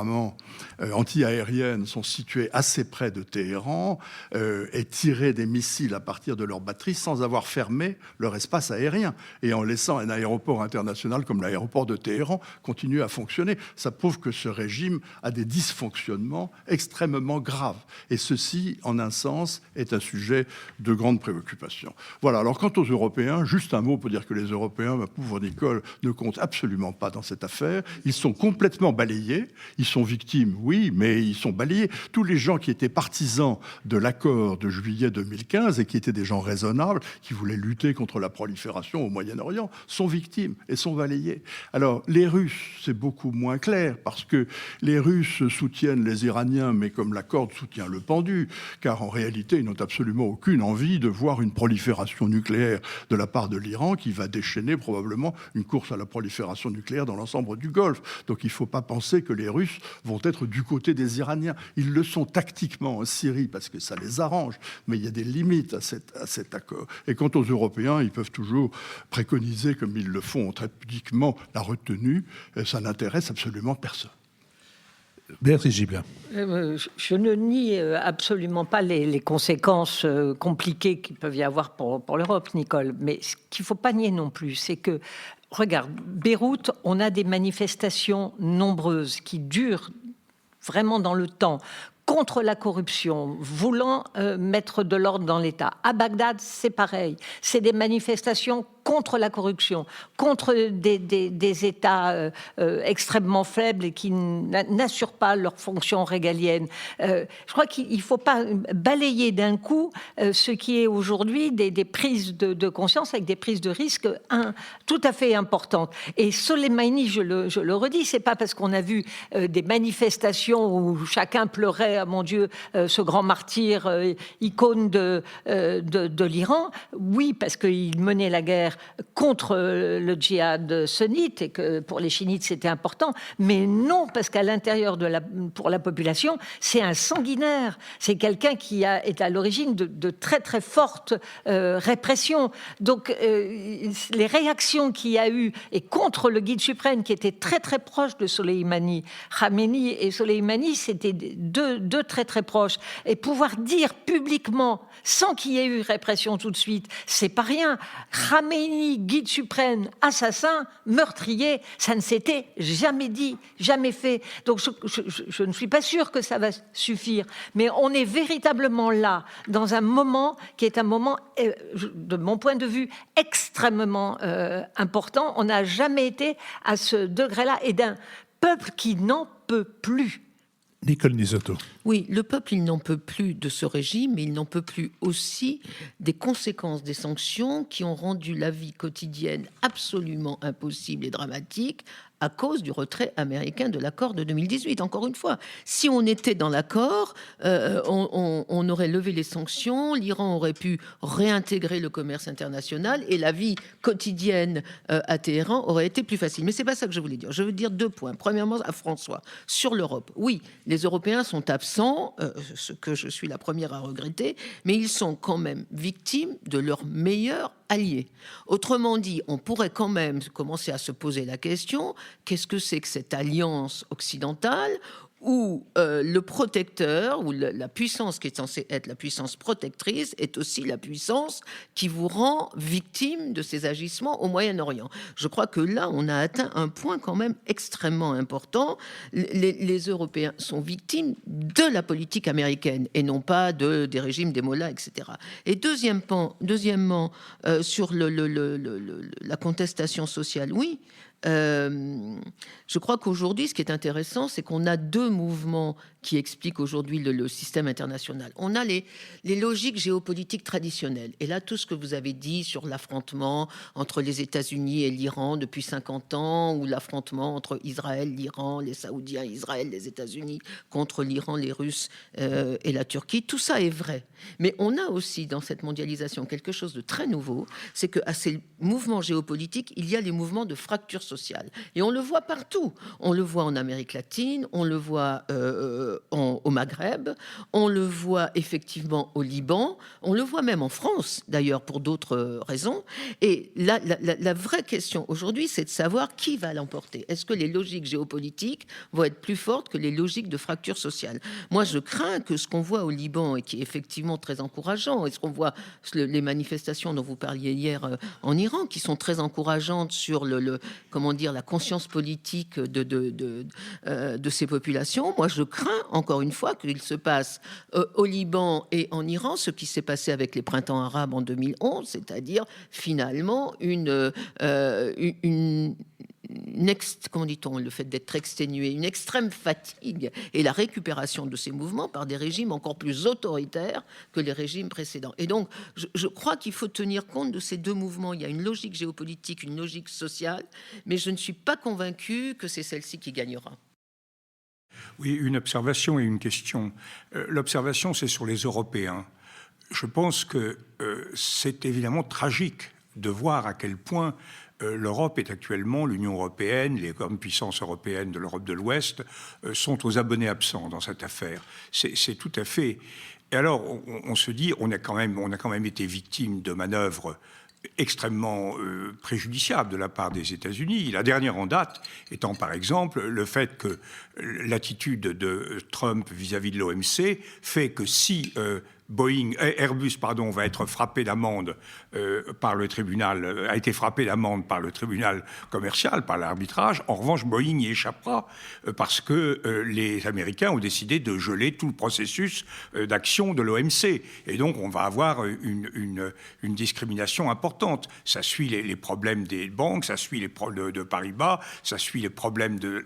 anti-aériennes sont situées assez près de Téhéran, aient tiré des missiles à partir de leurs batteries sans avoir fermé leur espace aérien et en laissant un aéroport international comme l'aéroport de Téhéran continuer à fonctionner. Ça prouve que ce régime a des dysfonctionnements extrêmement graves. Et ceci, en un sens, est un sujet de grande préoccupation. Voilà. Alors, quant aux Européens, juste un mot pour dire que les Européens, ma pauvre Nicole, ne comptent absolument pas dans cette affaire. Ils sont complètement balayés. Ils sont victimes, oui, mais ils sont balayés. Tous les gens qui étaient partisans de l'accord de juillet 2015 et qui étaient des gens raisonnables, qui voulaient lutter contre la prolifération au Moyen-Orient, sont victimes et sont balayés. Alors, les Russes, c'est beaucoup moins clair parce que les Russes soutiennent les Iraniens, mais comme la corde soutient le pendu, car en réalité, ils n'ont absolument aucune envie de voir une prolifération nucléaire de la part de l'Iran qui va déchaîner probablement une course à la prolifération nucléaire dans l'ensemble du Golfe. Donc il ne faut pas penser que les Russes vont être du côté des Iraniens. Ils le sont tactiquement en Syrie parce que ça les arrange, mais il y a des limites à cet accord. Et quant aux Européens, ils peuvent toujours préconiser, comme ils le font très pudiquement, la retenue. Ça n'intéresse absolument personne. Béatrice Gibert. Je ne nie absolument pas les conséquences compliquées qu'il peut y avoir pour l'Europe, Nicole. Mais ce qu'il ne faut pas nier non plus, c'est que, regarde, Beyrouth, on a des manifestations nombreuses qui durent vraiment dans le temps, contre la corruption, voulant mettre de l'ordre dans l'État. À Bagdad, c'est pareil. C'est des manifestations contre la corruption, contre des États extrêmement faibles et qui n'assurent pas leurs fonctions régaliennes. Je crois qu'il ne faut pas balayer d'un coup ce qui est aujourd'hui des prises de conscience avec des prises de risque tout à fait importantes. Et Soleimani, je le redis, c'est pas parce qu'on a vu des manifestations où chacun pleurait, ah, mon Dieu, ce grand martyr, icône de l'Iran. Oui, parce qu'il menait la guerre contre le djihad sunnite et que pour les chiites c'était important, mais non parce qu'à l'intérieur pour la population c'est un sanguinaire, c'est quelqu'un qui est à l'origine de très très fortes répressions. Donc les réactions qu'il y a eu et contre le guide suprême qui était très très proche de Soleimani, Khamenei et Soleimani, c'était deux très très proches, et pouvoir dire publiquement sans qu'il y ait eu répression tout de suite, c'est pas rien. Khamenei, guide suprême, assassin, meurtrier, ça ne s'était jamais dit, jamais fait. Donc je ne suis pas sûre que ça va suffire, mais on est véritablement là, dans un moment qui est un moment, de mon point de vue, extrêmement important. On n'a jamais été à ce degré-là, et d'un peuple qui n'en peut plus. Nicole Nisotto. Oui, le peuple, il n'en peut plus de ce régime, mais il n'en peut plus aussi des conséquences des sanctions qui ont rendu la vie quotidienne absolument impossible et dramatique à cause du retrait américain de l'accord de 2018. Encore une fois, si on était dans l'accord, on aurait levé les sanctions, l'Iran aurait pu réintégrer le commerce international et la vie quotidienne à Téhéran aurait été plus facile. Mais c'est pas ça que je voulais dire. Je veux dire 2 points. Premièrement, à François, sur l'Europe. Oui, les Européens sont absents, ce que je suis la première à regretter, mais ils sont quand même victimes de leurs meilleurs alliés. Autrement dit, on pourrait quand même commencer à se poser la question, qu'est-ce que c'est que cette alliance occidentale où le protecteur, ou la puissance qui est censée être la puissance protectrice, est aussi la puissance qui vous rend victime de ces agissements au Moyen-Orient. Je crois que là, on a atteint un point quand même extrêmement important. Les Européens sont victimes de la politique américaine et non pas des régimes des mollahs, etc. Et deuxièmement, sur la contestation sociale, oui, Je crois qu'aujourd'hui, ce qui est intéressant, c'est qu'on a deux mouvements qui expliquent aujourd'hui le système international. On a les logiques géopolitiques traditionnelles. Et là, tout ce que vous avez dit sur l'affrontement entre les États-Unis et l'Iran depuis 50 ans, ou l'affrontement entre Israël, l'Iran, les Saoudiens, Israël, les États-Unis, contre l'Iran, les Russes et la Turquie, tout ça est vrai. Mais on a aussi dans cette mondialisation quelque chose de très nouveau, c'est qu'à ces mouvements géopolitiques, il y a les mouvements de fracture sociale. Et on le voit partout. On le voit en Amérique latine, on le voit au Maghreb, on le voit effectivement au Liban, on le voit même en France, d'ailleurs, pour d'autres raisons. Et la vraie question aujourd'hui, c'est de savoir qui va l'emporter. Est-ce que les logiques géopolitiques vont être plus fortes que les logiques de fracture sociale? Moi, je crains que ce qu'on voit au Liban, et qui est effectivement très encourageant, et ce qu'on voit, les manifestations dont vous parliez hier en Iran, qui sont très encourageantes sur comment dire, la conscience politique de ces populations. Moi, je crains, encore une fois, qu'il se passe au Liban et en Iran ce qui s'est passé avec les printemps arabes en 2011, c'est-à-dire finalement comment dit-on, le fait d'être exténué, une extrême fatigue et la récupération de ces mouvements par des régimes encore plus autoritaires que les régimes précédents. Et donc, je crois qu'il faut tenir compte de ces deux mouvements. Il y a une logique géopolitique, une logique sociale, mais je ne suis pas convaincu que c'est celle-ci qui gagnera. Oui, une observation et une question. L'observation, c'est sur les Européens. Je pense que c'est évidemment tragique de voir à quel point l'Europe est actuellement, l'Union européenne, les grandes puissances européennes de l'Europe de l'Ouest sont aux abonnés absents dans cette affaire. C'est tout à fait... Et alors, on se dit, on a quand même été victime de manœuvres extrêmement préjudiciable de la part des États-Unis. La dernière en date étant, par exemple, le fait que l'attitude de Trump vis-à-vis de l'OMC fait que si Airbus va être frappé d'amende par le tribunal, a été frappé d'amende par le tribunal commercial, par l'arbitrage. En revanche, Boeing y échappera parce que les Américains ont décidé de geler tout le processus d'action de l'OMC. Et donc, on va avoir une discrimination importante. Ça suit les problèmes des banques, ça suit les problèmes de Paribas, ça suit les problèmes de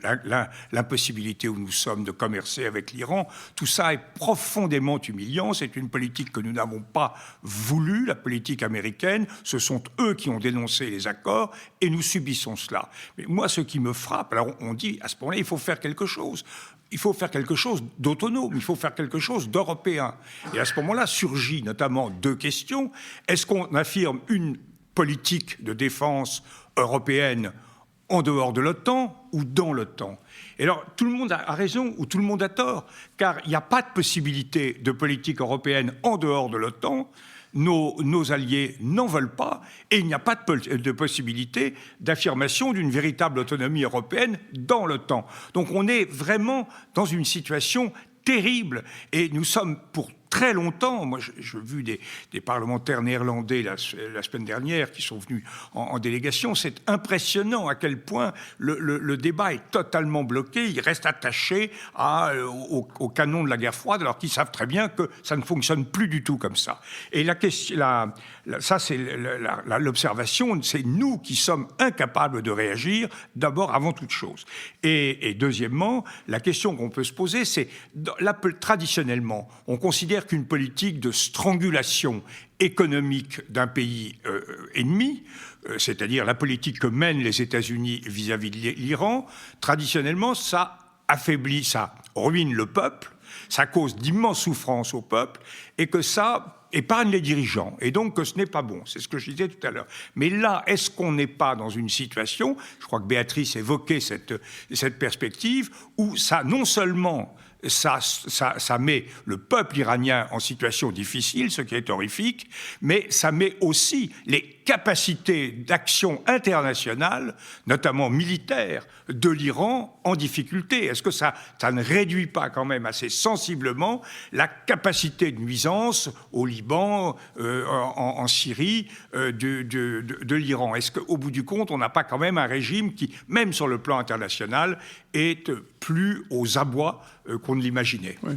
l'impossibilité où nous sommes de commercer avec l'Iran. Tout ça est profondément humiliant. C'est une politique que nous n'avons pas voulu, la politique américaine. Ce sont eux qui ont dénoncé les accords et nous subissons cela. Mais moi, ce qui me frappe, alors on dit à ce moment-là, il faut faire quelque chose. Il faut faire quelque chose d'autonome, il faut faire quelque chose d'européen. Et à ce moment-là, surgit notamment deux questions. Est-ce qu'on affirme une politique de défense européenne en dehors de l'OTAN ou dans l'OTAN? Et alors, tout le monde a raison ou tout le monde a tort, car il n'y a pas de possibilité de politique européenne en dehors de l'OTAN. Nos alliés n'en veulent pas, et il n'y a pas de possibilité d'affirmation d'une véritable autonomie européenne dans l'OTAN. Donc on est vraiment dans une situation terrible, et nous sommes pour très longtemps, moi j'ai vu des parlementaires néerlandais la semaine dernière qui sont venus en délégation, c'est impressionnant à quel point le débat est totalement bloqué, ils restent attachés au canon de la guerre froide alors qu'ils savent très bien que ça ne fonctionne plus du tout comme ça. Et ça c'est l'observation, c'est nous qui sommes incapables de réagir d'abord avant toute chose. Et deuxièmement, la question qu'on peut se poser, c'est traditionnellement, on considère qu'une politique de strangulation économique d'un pays ennemi, c'est-à-dire la politique que mènent les États-Unis vis-à-vis de l'Iran, traditionnellement, ça affaiblit, ça ruine le peuple, ça cause d'immenses souffrances au peuple, et que ça épargne les dirigeants, et donc que ce n'est pas bon. C'est ce que je disais tout à l'heure. Mais là, est-ce qu'on n'est pas dans une situation, je crois que Béatrice évoquait cette perspective, où ça, non seulement ça met le peuple iranien en situation difficile, ce qui est horrifique, mais ça met aussi les capacités d'action internationale, notamment militaire, de l'Iran en difficulté. Est-ce que ça ne réduit pas quand même assez sensiblement la capacité de nuisance au Liban, en Syrie, de l'Iran? Est-ce qu'au bout du compte, on n'a pas quand même un régime qui, même sur le plan international, est plus aux abois qu'on ne l'imaginait. Oui.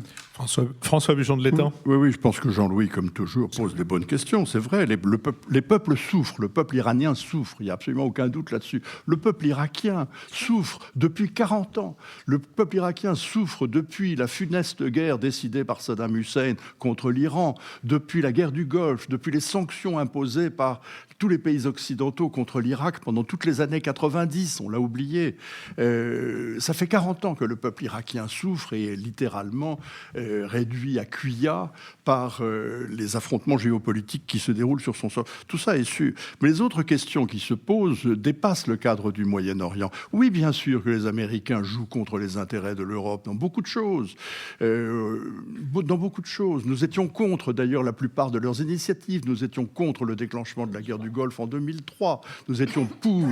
François Bujon de l'Étang. Oui, je pense que Jean-Louis, comme toujours, pose des bonnes questions. C'est vrai, les peuples souffrent. Le peuple iranien souffre, il n'y a absolument aucun doute là-dessus. Le peuple irakien souffre depuis 40 ans. Le peuple irakien souffre depuis la funeste guerre décidée par Saddam Hussein contre l'Iran, depuis la guerre du Golfe, depuis les sanctions imposées par tous les pays occidentaux contre l'Irak pendant toutes les années 90, on l'a oublié. Ça fait 40 ans que le peuple irakien souffre et est littéralement réduit à cuillat par les affrontements géopolitiques qui se déroulent sur son sol. Tout ça est sûr. Mais les autres questions qui se posent dépassent le cadre du Moyen-Orient. Oui, bien sûr que les Américains jouent contre les intérêts de l'Europe dans beaucoup de choses. Nous étions contre, d'ailleurs, la plupart de leurs initiatives. Nous étions contre le déclenchement de la guerre du Golfe en 2003. Nous étions pour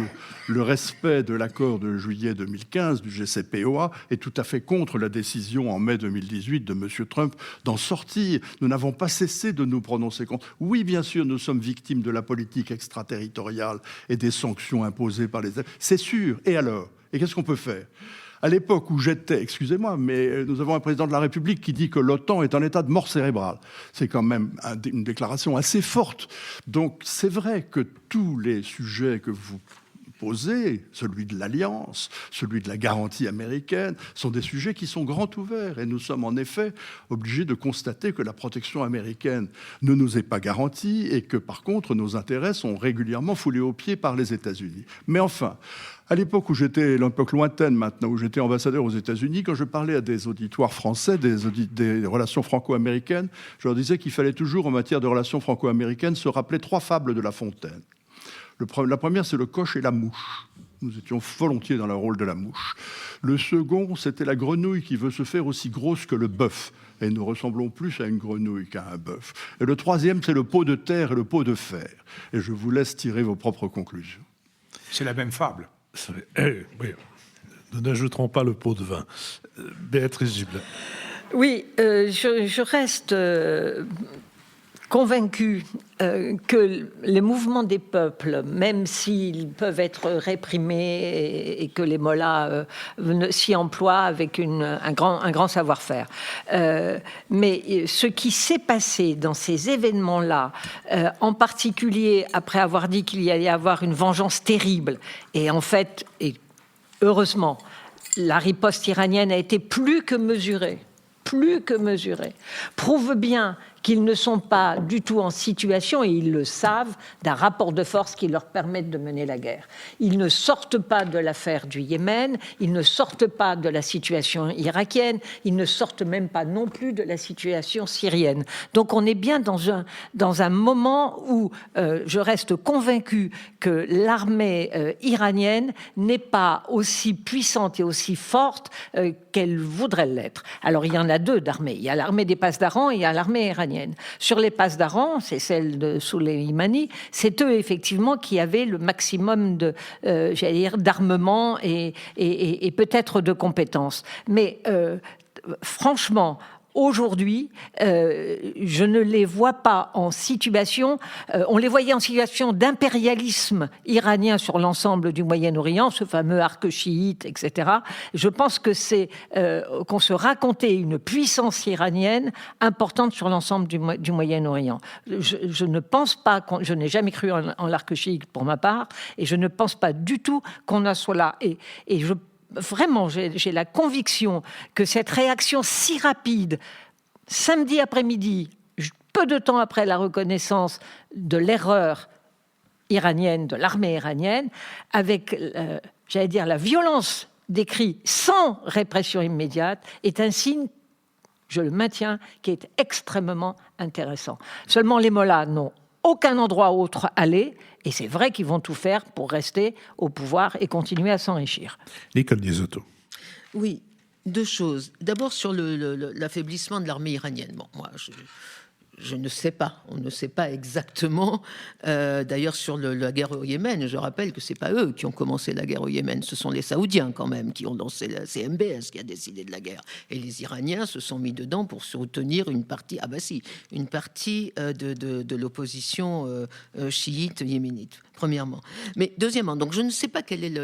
le respect de l'accord de juillet 2015 du JCPOA et tout à fait contre la décision en mai 2018 de M. Trump d'en sortir. Nous n'avons pas cessé de nous prononcer contre. Oui, bien sûr, nous sommes victimes de la politique extraterritoriale et des sanctions imposées par les... C'est sûr. Et alors ? Et qu'est-ce qu'on peut faire ? À l'époque où j'étais, excusez-moi, mais nous avons un président de la République qui dit que l'OTAN est en état de mort cérébrale. C'est quand même une déclaration assez forte. Donc c'est vrai que tous les sujets que vous posez, celui de l'alliance, celui de la garantie américaine, sont des sujets qui sont grands ouverts. Et nous sommes en effet obligés de constater que la protection américaine ne nous est pas garantie et que par contre nos intérêts sont régulièrement foulés aux pieds par les États-Unis. Mais enfin, à l'époque où j'étais, l'époque lointaine maintenant, où j'étais ambassadeur aux États-Unis, quand je parlais à des auditoires français, des relations franco-américaines, je leur disais qu'il fallait toujours, en matière de relations franco-américaines, se rappeler 3 fables de La Fontaine. La première, c'est le coq et la mouche. Nous étions volontiers dans le rôle de la mouche. Le second, c'était la grenouille qui veut se faire aussi grosse que le bœuf. Et nous ressemblons plus à une grenouille qu'à un bœuf. Et le troisième, c'est le pot de terre et le pot de fer. Et je vous laisse tirer vos propres conclusions. C'est la même fable. Oui. Nous n'ajouterons pas le pot de vin. Béatrice Giblet. Oui, je reste convaincue que les mouvements des peuples, même s'ils peuvent être réprimés et que les mollahs s'y emploient avec un grand savoir-faire. Mais ce qui s'est passé dans ces événements-là, en particulier après avoir dit qu'il y allait y avoir une vengeance terrible, et en fait, et heureusement, la riposte iranienne a été plus que mesurée, prouve bien qu'ils ne sont pas du tout en situation, et ils le savent, d'un rapport de force qui leur permette de mener la guerre. Ils ne sortent pas de l'affaire du Yémen, ils ne sortent pas de la situation irakienne, ils ne sortent même pas non plus de la situation syrienne. Donc on est bien dans un moment où je reste convaincu que l'armée iranienne n'est pas aussi puissante et aussi forte qu'elle voudrait l'être. Alors il y en a 2 d'armées, il y a l'armée des Pasdaran et il y a l'armée iranienne. Sur les Pasdaran, c'est celle de Soleimani, c'est eux effectivement qui avaient le maximum d'armement et peut-être de compétences. Mais franchement, aujourd'hui, je ne les vois pas en situation... on les voyait en situation d'impérialisme iranien sur l'ensemble du Moyen-Orient, ce fameux arc chiite, etc. Je pense que c'est qu'on se racontait une puissance iranienne importante sur l'ensemble du Moyen-Orient. Je ne pense pas... je n'ai jamais cru en l'arc chiite pour ma part, et je ne pense pas du tout qu'on en soit là. Et vraiment, j'ai la conviction que cette réaction si rapide, samedi après-midi, peu de temps après la reconnaissance de l'erreur iranienne, de l'armée iranienne, avec, la violence des cris sans répression immédiate, est un signe, je le maintiens, qui est extrêmement intéressant. Seulement les mollahs n'ont aucun endroit autre aller, et c'est vrai qu'ils vont tout faire pour rester au pouvoir et continuer à s'enrichir. Nicole Niezotto. Oui, 2 choses. D'abord sur l'affaiblissement de l'armée iranienne. Bon, moi, je ne sais pas. On ne sait pas exactement. D'ailleurs, sur la guerre au Yémen, je rappelle que c'est pas eux qui ont commencé la guerre au Yémen. Ce sont les Saoudiens, quand même, qui ont lancé c'est MBS qui a décidé de la guerre. Et les Iraniens se sont mis dedans pour soutenir une partie, une partie de l'opposition chiite yéménite, premièrement. Mais deuxièmement, donc je ne sais pas quel est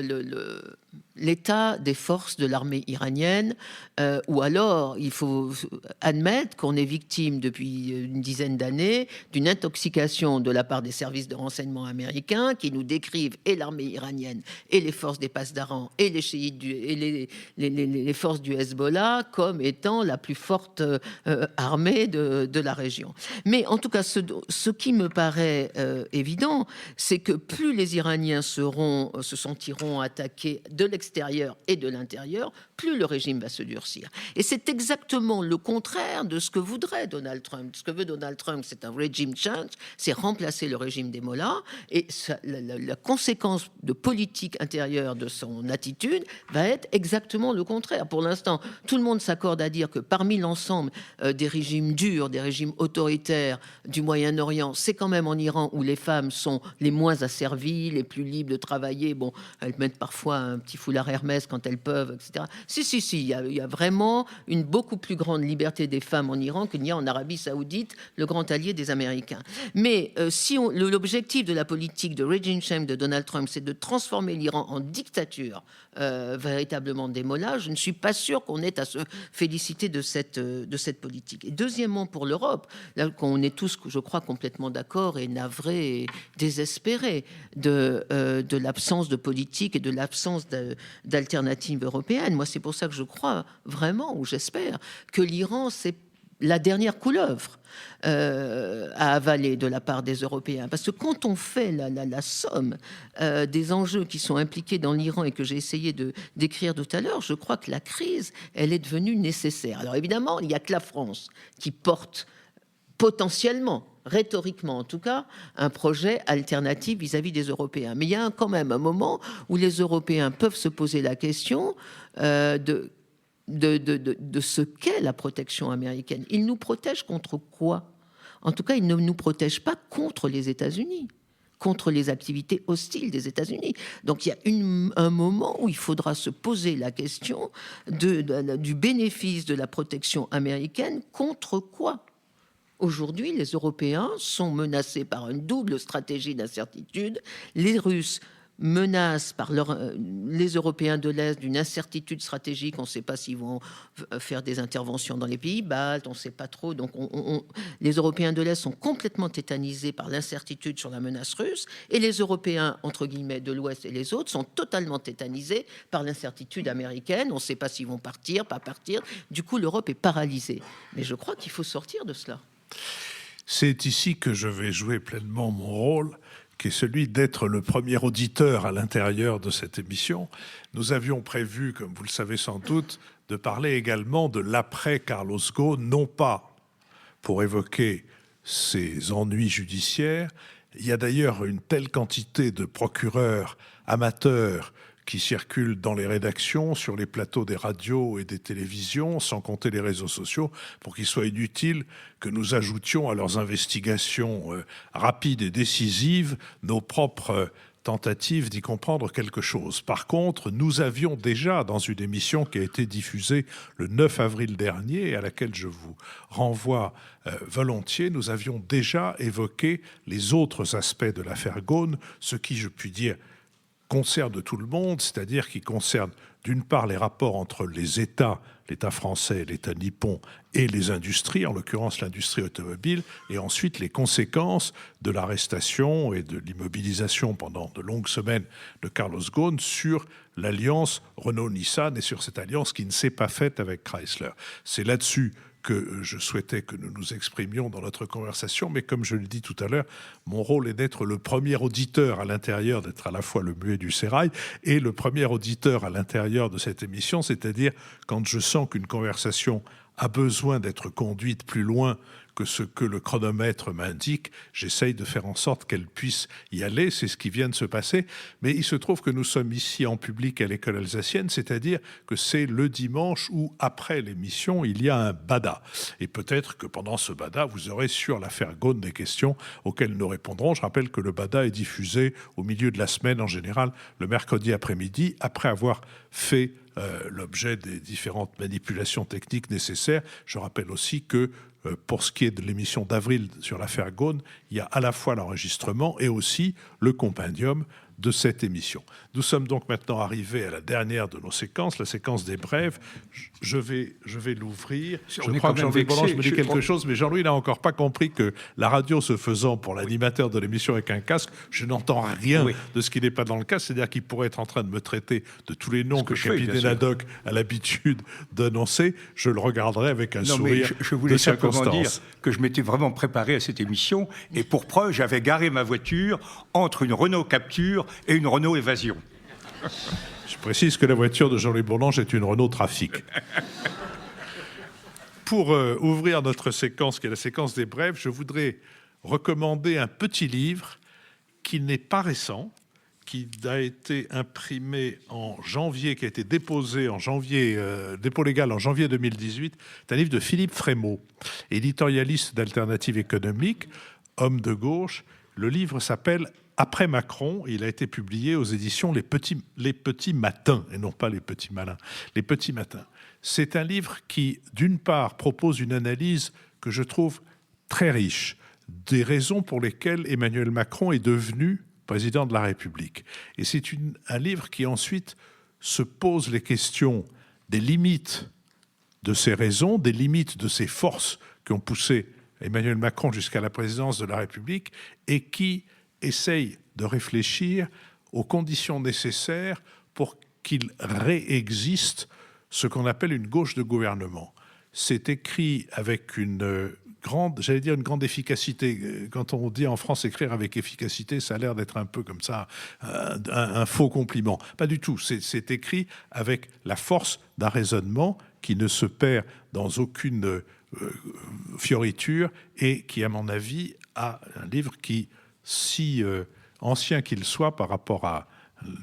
l'état des forces de l'armée iranienne, ou alors il faut admettre qu'on est victime depuis une dizaine d'années d'une intoxication de la part des services de renseignement américains qui nous décrivent et l'armée iranienne et les forces des Pasdaran et les chiites et les forces du Hezbollah comme étant la plus forte armée de la région. Mais en tout cas, ce qui me paraît évident, c'est que plus les Iraniens se sentiront attaqués de l'extérieur et de l'intérieur, plus le régime va se durcir. Et c'est exactement le contraire de ce que voudrait Donald Trump. Ce que veut Donald Trump, c'est un régime change, c'est remplacer le régime des mollahs. Et la conséquence de politique intérieure de son attitude va être exactement le contraire. Pour l'instant, tout le monde s'accorde à dire que parmi l'ensemble des régimes durs, des régimes autoritaires du Moyen-Orient, c'est quand même en Iran où les femmes sont les moins asservies, les plus libres de travailler. Bon, elles mettent parfois un petit foulard Hermès quand elles peuvent, etc. Si, il y a vraiment une beaucoup plus grande liberté des femmes en Iran qu'il n'y a en Arabie Saoudite, le grand allié des Américains. Mais si l'objectif de la politique de regime change de Donald Trump, c'est de transformer l'Iran en dictature véritablement des mollahs, je ne suis pas sûr qu'on ait à se féliciter de cette politique. Et deuxièmement, pour l'Europe, là qu'on est tous, je crois, complètement d'accord et navrés et désespérés de l'absence de politique et de l'absence d'alternatives européennes. Moi, c'est pour ça que je crois vraiment, ou j'espère, que l'Iran, c'est la dernière couleuvre à avaler de la part des Européens. Parce que quand on fait la somme des enjeux qui sont impliqués dans l'Iran et que j'ai essayé de décrire tout à l'heure, je crois que la crise, elle est devenue nécessaire. Alors évidemment, il n'y a que la France qui porte potentiellement, rhétoriquement en tout cas, un projet alternatif vis-à-vis des Européens. Mais il y a quand même un moment où les Européens peuvent se poser la question de ce qu'est la protection américaine. Ils nous protègent contre quoi ? En tout cas, ils ne nous protègent pas contre les États-Unis, contre les activités hostiles des États-Unis. Donc il y a un moment où il faudra se poser la question du bénéfice de la protection américaine contre quoi ? Aujourd'hui, les Européens sont menacés par une double stratégie d'incertitude. Les Russes menacent par les Européens de l'Est d'une incertitude stratégique. On ne sait pas s'ils vont faire des interventions dans les pays baltes, on ne sait pas trop. Donc les Européens de l'Est sont complètement tétanisés par l'incertitude sur la menace russe, et les Européens, entre guillemets, de l'Ouest et les autres sont totalement tétanisés par l'incertitude américaine. On ne sait pas s'ils vont partir, pas partir. Du coup, l'Europe est paralysée. Mais je crois qu'il faut sortir de cela. C'est ici que je vais jouer pleinement mon rôle, qui est celui d'être le premier auditeur à l'intérieur de cette émission. Nous avions prévu, comme vous le savez sans doute, de parler également de l'après Carlos Ghosn, non pas pour évoquer ses ennuis judiciaires. Il y a d'ailleurs une telle quantité de procureurs amateurs qui circulent dans les rédactions, sur les plateaux des radios et des télévisions, sans compter les réseaux sociaux, pour qu'il soit inutile que nous ajoutions à leurs investigations rapides et décisives nos propres tentatives d'y comprendre quelque chose. Par contre, nous avions déjà, dans une émission qui a été diffusée le 9 avril dernier, et à laquelle je vous renvoie volontiers, nous avions déjà évoqué les autres aspects de l'affaire Ghosn, ce qui, je puis dire, concerne tout le monde, c'est-à-dire qui concerne d'une part les rapports entre les États, l'État français, l'État nippon et les industries, en l'occurrence l'industrie automobile, et ensuite les conséquences de l'arrestation et de l'immobilisation pendant de longues semaines de Carlos Ghosn sur l'alliance Renault-Nissan et sur cette alliance qui ne s'est pas faite avec Chrysler. C'est là-dessus que je souhaitais que nous nous exprimions dans notre conversation, mais comme je le dis tout à l'heure, mon rôle est d'être le premier auditeur à l'intérieur, d'être à la fois le muet du sérail et le premier auditeur à l'intérieur de cette émission, c'est-à-dire quand je sens qu'une conversation a besoin d'être conduite plus loin que ce que le chronomètre m'indique, j'essaye de faire en sorte qu'elle puisse y aller. C'est ce qui vient de se passer. Mais il se trouve que nous sommes ici en public à l'école alsacienne, c'est-à-dire que c'est le dimanche où, après l'émission, il y a un bada. Et peut-être que pendant ce bada, vous aurez sur l'affaire Ghosn des questions auxquelles nous répondrons. Je rappelle que le bada est diffusé au milieu de la semaine, en général le mercredi après-midi, après avoir fait l'objet des différentes manipulations techniques nécessaires. Je rappelle aussi que pour ce qui est de l'émission d'avril sur l'affaire Ghosn, il y a à la fois l'enregistrement et aussi le compendium de cette émission. Nous sommes donc maintenant arrivés à la dernière de nos séquences, la séquence des brèves. Je vais l'ouvrir. Je crois que Jean-Louis Bourlange me dit quelque chose, mais Jean-Louis n'a encore pas compris que la radio se faisant pour l'animateur de l'émission avec un casque, je n'entends rien de ce qui n'est pas dans le casque. C'est-à-dire qu'il pourrait être en train de me traiter de tous les noms que Capitaine Haddock a l'habitude d'annoncer. Je le regarderai avec un sourire je voulais de simplement dire circonstance. que je m'étais vraiment préparé à cette émission, et pour preuve, j'avais garé ma voiture entre une Renault Capture et une Renault Évasion. Je précise que la voiture de Jean-Louis Bourlange est une Renault Trafic. Pour ouvrir notre séquence, qui est la séquence des brèves, je voudrais recommander un petit livre qui n'est pas récent, qui a été imprimé en janvier, qui a été déposé en janvier, dépôt légal en janvier 2018. C'est un livre de Philippe Frémaux, éditorialiste d'Alternative économique, homme de gauche. Le livre s'appelle « Après Macron ». Il a été publié aux éditions Les Petits Matins, et non pas Les Petits Malins, Les Petits Matins. C'est un livre qui, d'une part, propose une analyse que je trouve très riche des raisons pour lesquelles Emmanuel Macron est devenu président de la République. Et c'est un livre qui ensuite se pose les questions des limites de ces raisons, des limites de ces forces qui ont poussé Emmanuel Macron jusqu'à la présidence de la République, et qui essaye de réfléchir aux conditions nécessaires pour qu'il réexiste ce qu'on appelle une gauche de gouvernement. C'est écrit avec une grande efficacité. Quand on dit en France écrire avec efficacité, ça a l'air d'être un peu comme ça, un faux compliment. Pas du tout. C'est écrit avec la force d'un raisonnement qui ne se perd dans aucune fioriture, et qui, à mon avis, a un livre qui, si ancien qu'il soit par rapport à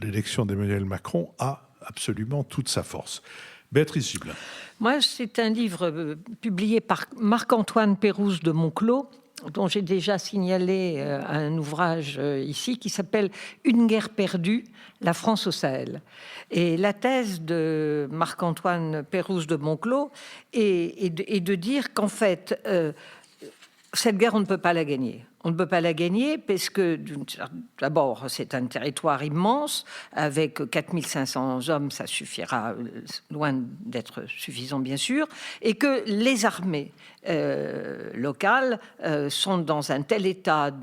l'élection d'Emmanuel Macron, a absolument toute sa force. Béatrice Gibelin. Moi, c'est un livre publié par Marc-Antoine Pérouse de Monclos, dont j'ai déjà signalé un ouvrage ici, qui s'appelle « Une guerre perdue, la France au Sahel ». Et la thèse de Marc-Antoine Pérouse de Monclos est de dire qu'en fait, cette guerre, on ne peut pas la gagner. On ne peut pas la gagner parce que, d'abord, c'est un territoire immense. Avec 4500 hommes, ça suffira, loin d'être suffisant, bien sûr. Et que les armées locales sont dans un tel état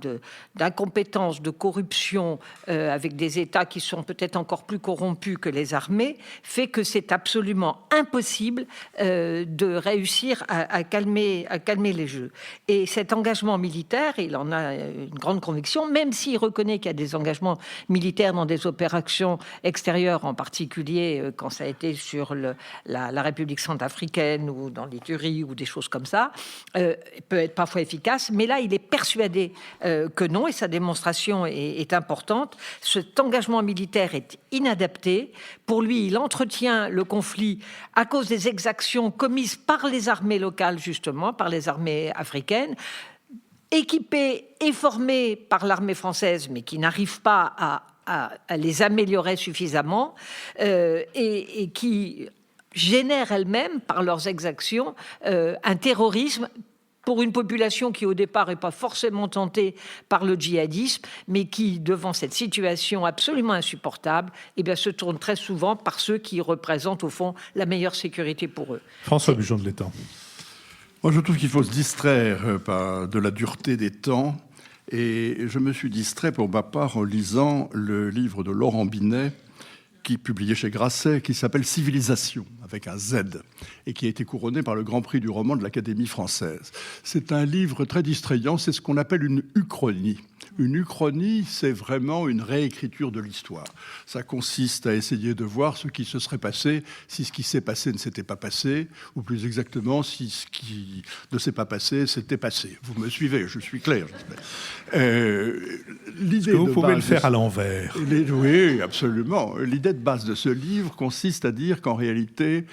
d'incompétence, de corruption, avec des États qui sont peut-être encore plus corrompus que les armées, fait que c'est absolument impossible de réussir à calmer les jeux. Et cet engagement militaire, il en a une grande conviction, même s'il reconnaît qu'il y a des engagements militaires dans des opérations extérieures, en particulier quand ça a été sur la République centrafricaine ou dans l'Iturie ou des choses comme ça, peut être parfois efficace, mais là il est persuadé que non, et sa démonstration est importante. Cet engagement militaire est inadapté. Pour lui, il entretient le conflit à cause des exactions commises par les armées locales, justement, par les armées africaines, équipés et formés par l'armée française, mais qui n'arrivent pas à les améliorer suffisamment, et qui génèrent elles-mêmes, par leurs exactions, un terrorisme pour une population qui, au départ, n'est pas forcément tentée par le djihadisme, mais qui, devant cette situation absolument insupportable, eh bien, se tourne très souvent par ceux qui représentent, au fond, la meilleure sécurité pour eux. François Bujon de l'Étang. Moi, je trouve qu'il faut se distraire de la dureté des temps. Et je me suis distrait pour ma part en lisant le livre de Laurent Binet, qui publié chez Grasset, qui s'appelle « Civilisation », avec un Z, et qui a été couronné par le Grand Prix du roman de l'Académie française. C'est un livre très distrayant, c'est ce qu'on appelle une uchronie. Une uchronie, c'est vraiment une réécriture de l'histoire. Ça consiste à essayer de voir ce qui se serait passé si ce qui s'est passé ne s'était pas passé, ou plus exactement, si ce qui ne s'est pas passé s'était passé. Vous me suivez, je suis clair, j'espère. L'idée vous pouvez le faire à l'envers. Oui, absolument. L'idée de base de ce livre consiste à dire qu'en réalité,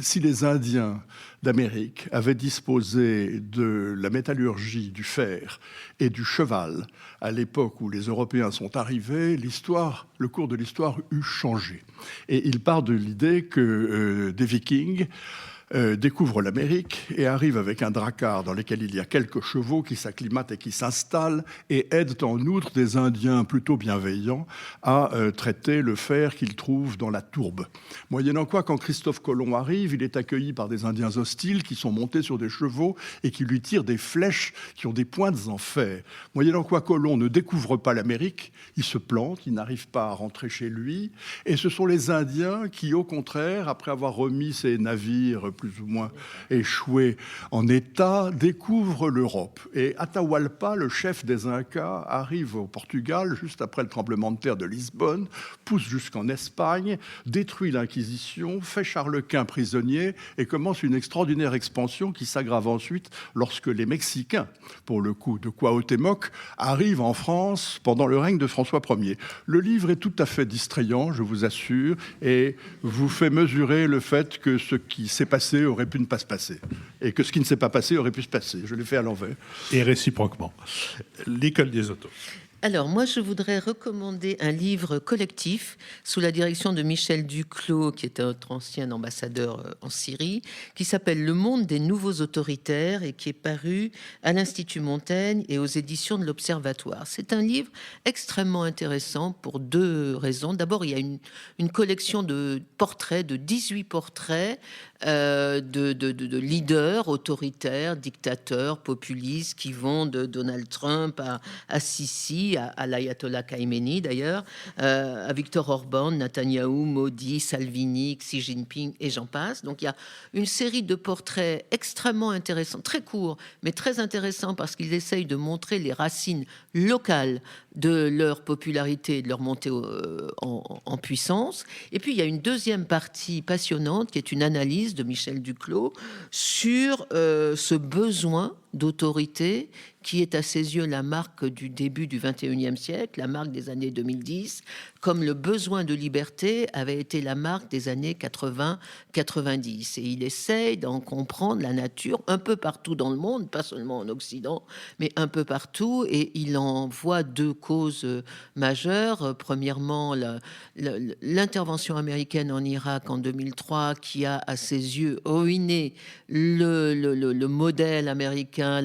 si les Indiens d'Amérique avaient disposé de la métallurgie, du fer et du cheval à l'époque où les Européens sont arrivés, le cours de l'histoire eût changé. Et il part de l'idée que des Vikings découvre l'Amérique et arrive avec un drakkar dans lequel il y a quelques chevaux qui s'acclimatent et qui s'installent et aident en outre des Indiens plutôt bienveillants à traiter le fer qu'ils trouvent dans la tourbe. Moyennant quoi, quand Christophe Colomb arrive, il est accueilli par des Indiens hostiles qui sont montés sur des chevaux et qui lui tirent des flèches qui ont des pointes en fer. Moyennant quoi, Colomb ne découvre pas l'Amérique, il se plante, il n'arrive pas à rentrer chez lui, et ce sont les Indiens qui, au contraire, après avoir remis ces navires plus ou moins échoués en état, découvrent l'Europe. Et Atahualpa, le chef des Incas, arrive au Portugal juste après le tremblement de terre de Lisbonne, pousse jusqu'en Espagne, détruit l'Inquisition, fait Charles Quint prisonnier et commence une extraordinaire expansion qui s'aggrave ensuite lorsque les Mexicains, pour le coup de Cuauhtémoc, arrivent en France pendant le règne de François Ier. Le livre est tout à fait distrayant, je vous assure, et vous fait mesurer le fait que ce qui s'est passé aurait pu ne pas se passer, et que ce qui ne s'est pas passé aurait pu se passer. Je l'ai fait à l'envers. Et réciproquement. L'école des autos. Alors, moi, je voudrais recommander un livre collectif sous la direction de Michel Duclos, qui est notre ancien ambassadeur en Syrie, qui s'appelle Le monde des nouveaux autoritaires et qui est paru à l'Institut Montaigne et aux éditions de l'Observatoire. C'est un livre extrêmement intéressant pour deux raisons. D'abord, il y a une collection de portraits, de 18 portraits de leaders autoritaires, dictateurs, populistes, qui vont de Donald Trump à Sisi, à l'ayatollah Khamenei d'ailleurs, à Viktor Orban, Netanyahou, Modi, Salvini, Xi Jinping et j'en passe. Donc il y a une série de portraits extrêmement intéressants, très courts, mais très intéressants parce qu'ils essayent de montrer les racines locales de leur popularité et de leur montée en puissance. Et puis il y a une deuxième partie passionnante qui est une analyse de Michel Duclos sur ce besoin d'autorité qui est à ses yeux la marque du début du XXIe siècle, la marque des années 2010, comme le besoin de liberté avait été la marque des années 80-90. Et il essaye d'en comprendre la nature un peu partout dans le monde, pas seulement en Occident, mais un peu partout, et il en voit deux causes majeures. Premièrement, l'intervention américaine en Irak en 2003, qui a à ses yeux ruiné le modèle américain,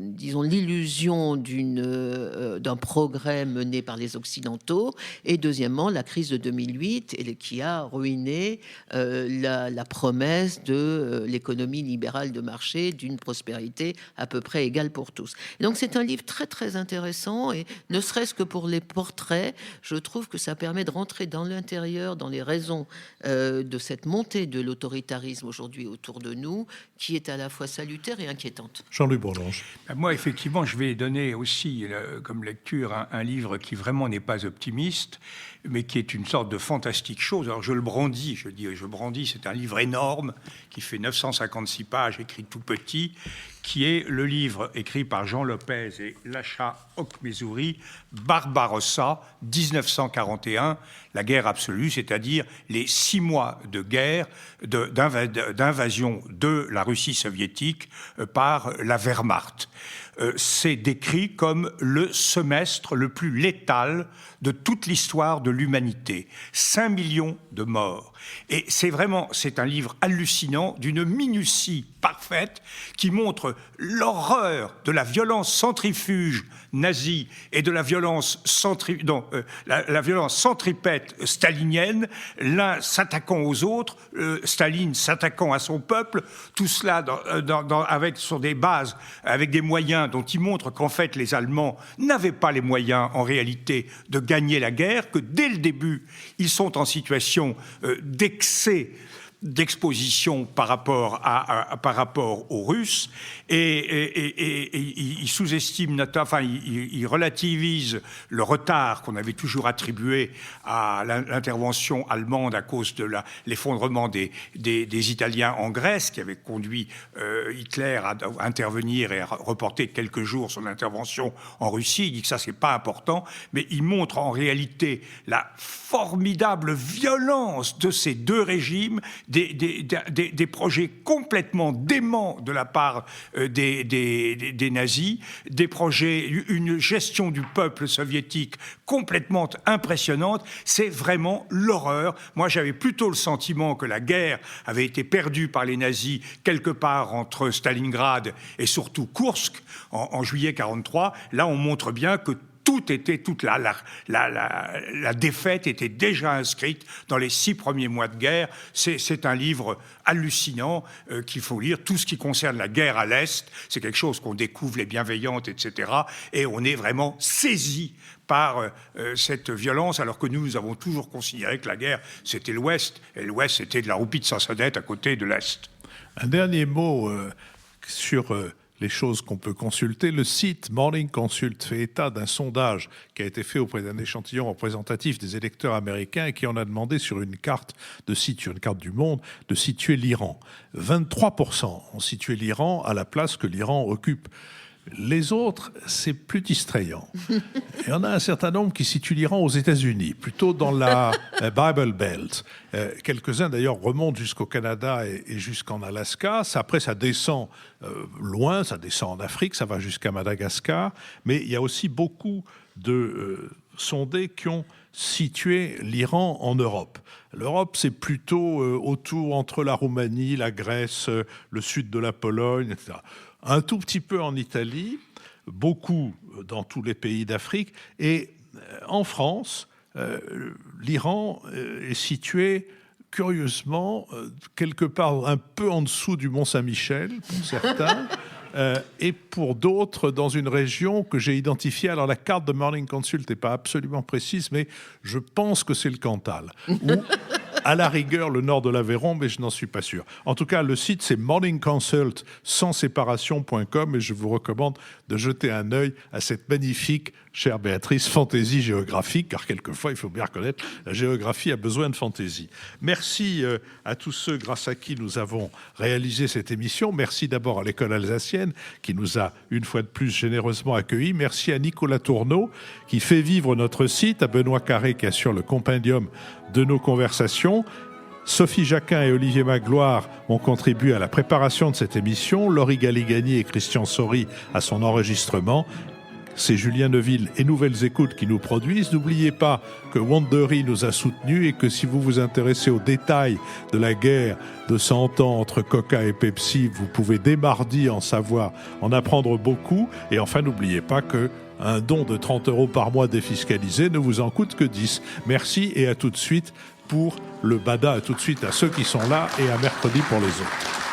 disons l'illusion d'un progrès mené par les Occidentaux, et deuxièmement la crise de 2008 et qui a ruiné la promesse de l'économie libérale de marché, d'une prospérité à peu près égale pour tous. Et donc c'est un livre très très intéressant, et ne serait-ce que pour les portraits, je trouve que ça permet de rentrer dans l'intérieur, dans les raisons de cette montée de l'autoritarisme aujourd'hui autour de nous, qui est à la fois salutaire et inquiétante. Jean-Louis Bourlange. Moi, effectivement, je vais donner aussi comme lecture un livre qui vraiment n'est pas optimiste, mais qui est une sorte de fantastique chose. Alors je le brandis, c'est un livre énorme qui fait 956 pages, écrit tout petit, qui est le livre écrit par Jean Lopez et Lacha Okmezuri, Barbarossa, 1941, la guerre absolue, c'est-à-dire les 6 mois de guerre, d'invasion de la Russie soviétique par la Wehrmacht. C'est décrit comme le semestre le plus létal de toute l'histoire de l'humanité. 5 millions de morts. Et c'est un livre hallucinant, d'une minutie parfaite, qui montre l'horreur de la violence centrifuge nazie et de la violence la violence centripète stalinienne, l'un s'attaquant aux autres, Staline s'attaquant à son peuple, tout cela sur des bases, avec des moyens dont il montre qu'en fait les Allemands n'avaient pas les moyens en réalité de gagner la guerre, que dès le début ils sont en situation d'excès d'exposition par rapport aux Russes, et il sous-estime, il relativise le retard qu'on avait toujours attribué à l'intervention allemande à cause de l'effondrement des Italiens en Grèce, qui avait conduit Hitler à intervenir et à reporter de quelques jours son intervention en Russie. Il dit que ça, c'est pas important, mais il montre en réalité la formidable violence de ces deux régimes des projets complètement déments de la part des nazis, des projets, une gestion du peuple soviétique complètement impressionnante. C'est vraiment l'horreur. Moi, j'avais plutôt le sentiment que la guerre avait été perdue par les nazis quelque part entre Stalingrad et surtout Koursk en juillet 1943. Là, on montre bien que toute la défaite était déjà inscrite dans les 6 premiers mois de guerre. C'est un livre hallucinant qu'il faut lire. Tout ce qui concerne la guerre à l'Est, c'est quelque chose qu'on découvre, les bienveillantes, etc. Et on est vraiment saisi par cette violence, alors que nous avons toujours considéré que la guerre, c'était l'Ouest, et l'Ouest, c'était de la roupie de Sansonnet à côté de l'Est. Un dernier mot sur les choses qu'on peut consulter. Le site Morning Consult fait état d'un sondage qui a été fait auprès d'un échantillon représentatif des électeurs américains et qui en a demandé sur une carte du monde de situer l'Iran. 23% ont situé l'Iran à la place que l'Iran occupe. Les autres, c'est plus distrayant. Il y en a un certain nombre qui situent l'Iran aux États-Unis, plutôt dans la Bible Belt. Quelques-uns, d'ailleurs, remontent jusqu'au Canada et jusqu'en Alaska. Après, ça descend loin, ça descend en Afrique, ça va jusqu'à Madagascar. Mais il y a aussi beaucoup de sondés qui ont situé l'Iran en Europe. L'Europe, c'est plutôt autour entre la Roumanie, la Grèce, le sud de la Pologne, etc. Un tout petit peu en Italie, beaucoup dans tous les pays d'Afrique. Et en France, l'Iran est situé, curieusement, quelque part un peu en dessous du Mont-Saint-Michel, pour certains, et pour d'autres, dans une région que j'ai identifiée. Alors, la carte de Morning Consult n'est pas absolument précise, mais je pense que c'est le Cantal. Ou, à la rigueur, le nord de l'Aveyron, mais je n'en suis pas sûr. En tout cas, le site, c'est morningconsult.com et je vous recommande de jeter un œil à cette magnifique, chère Béatrice, fantaisie géographique, car quelquefois, il faut bien reconnaître, la géographie a besoin de fantaisie. Merci à tous ceux grâce à qui nous avons réalisé cette émission. Merci d'abord à l'École alsacienne, qui nous a une fois de plus généreusement accueillis. Merci à Nicolas Tourneau, qui fait vivre notre site, à Benoît Carré, qui assure le compendium de nos conversations. Sophie Jacquin et Olivier Magloire ont contribué à la préparation de cette émission, Laurie Galligani et Christian Saury à son enregistrement. C'est Julien Neuville et Nouvelles Écoutes qui nous produisent. N'oubliez pas que Wandery nous a soutenus et que si vous vous intéressez aux détails de la guerre de 100 ans entre Coca et Pepsi, vous pouvez dès mardi en apprendre beaucoup. Et enfin, n'oubliez pas que un don de 30 € par mois défiscalisé ne vous en coûte que 10. Merci et à tout de suite pour le Bada. À tout de suite à ceux qui sont là et à mercredi pour les autres.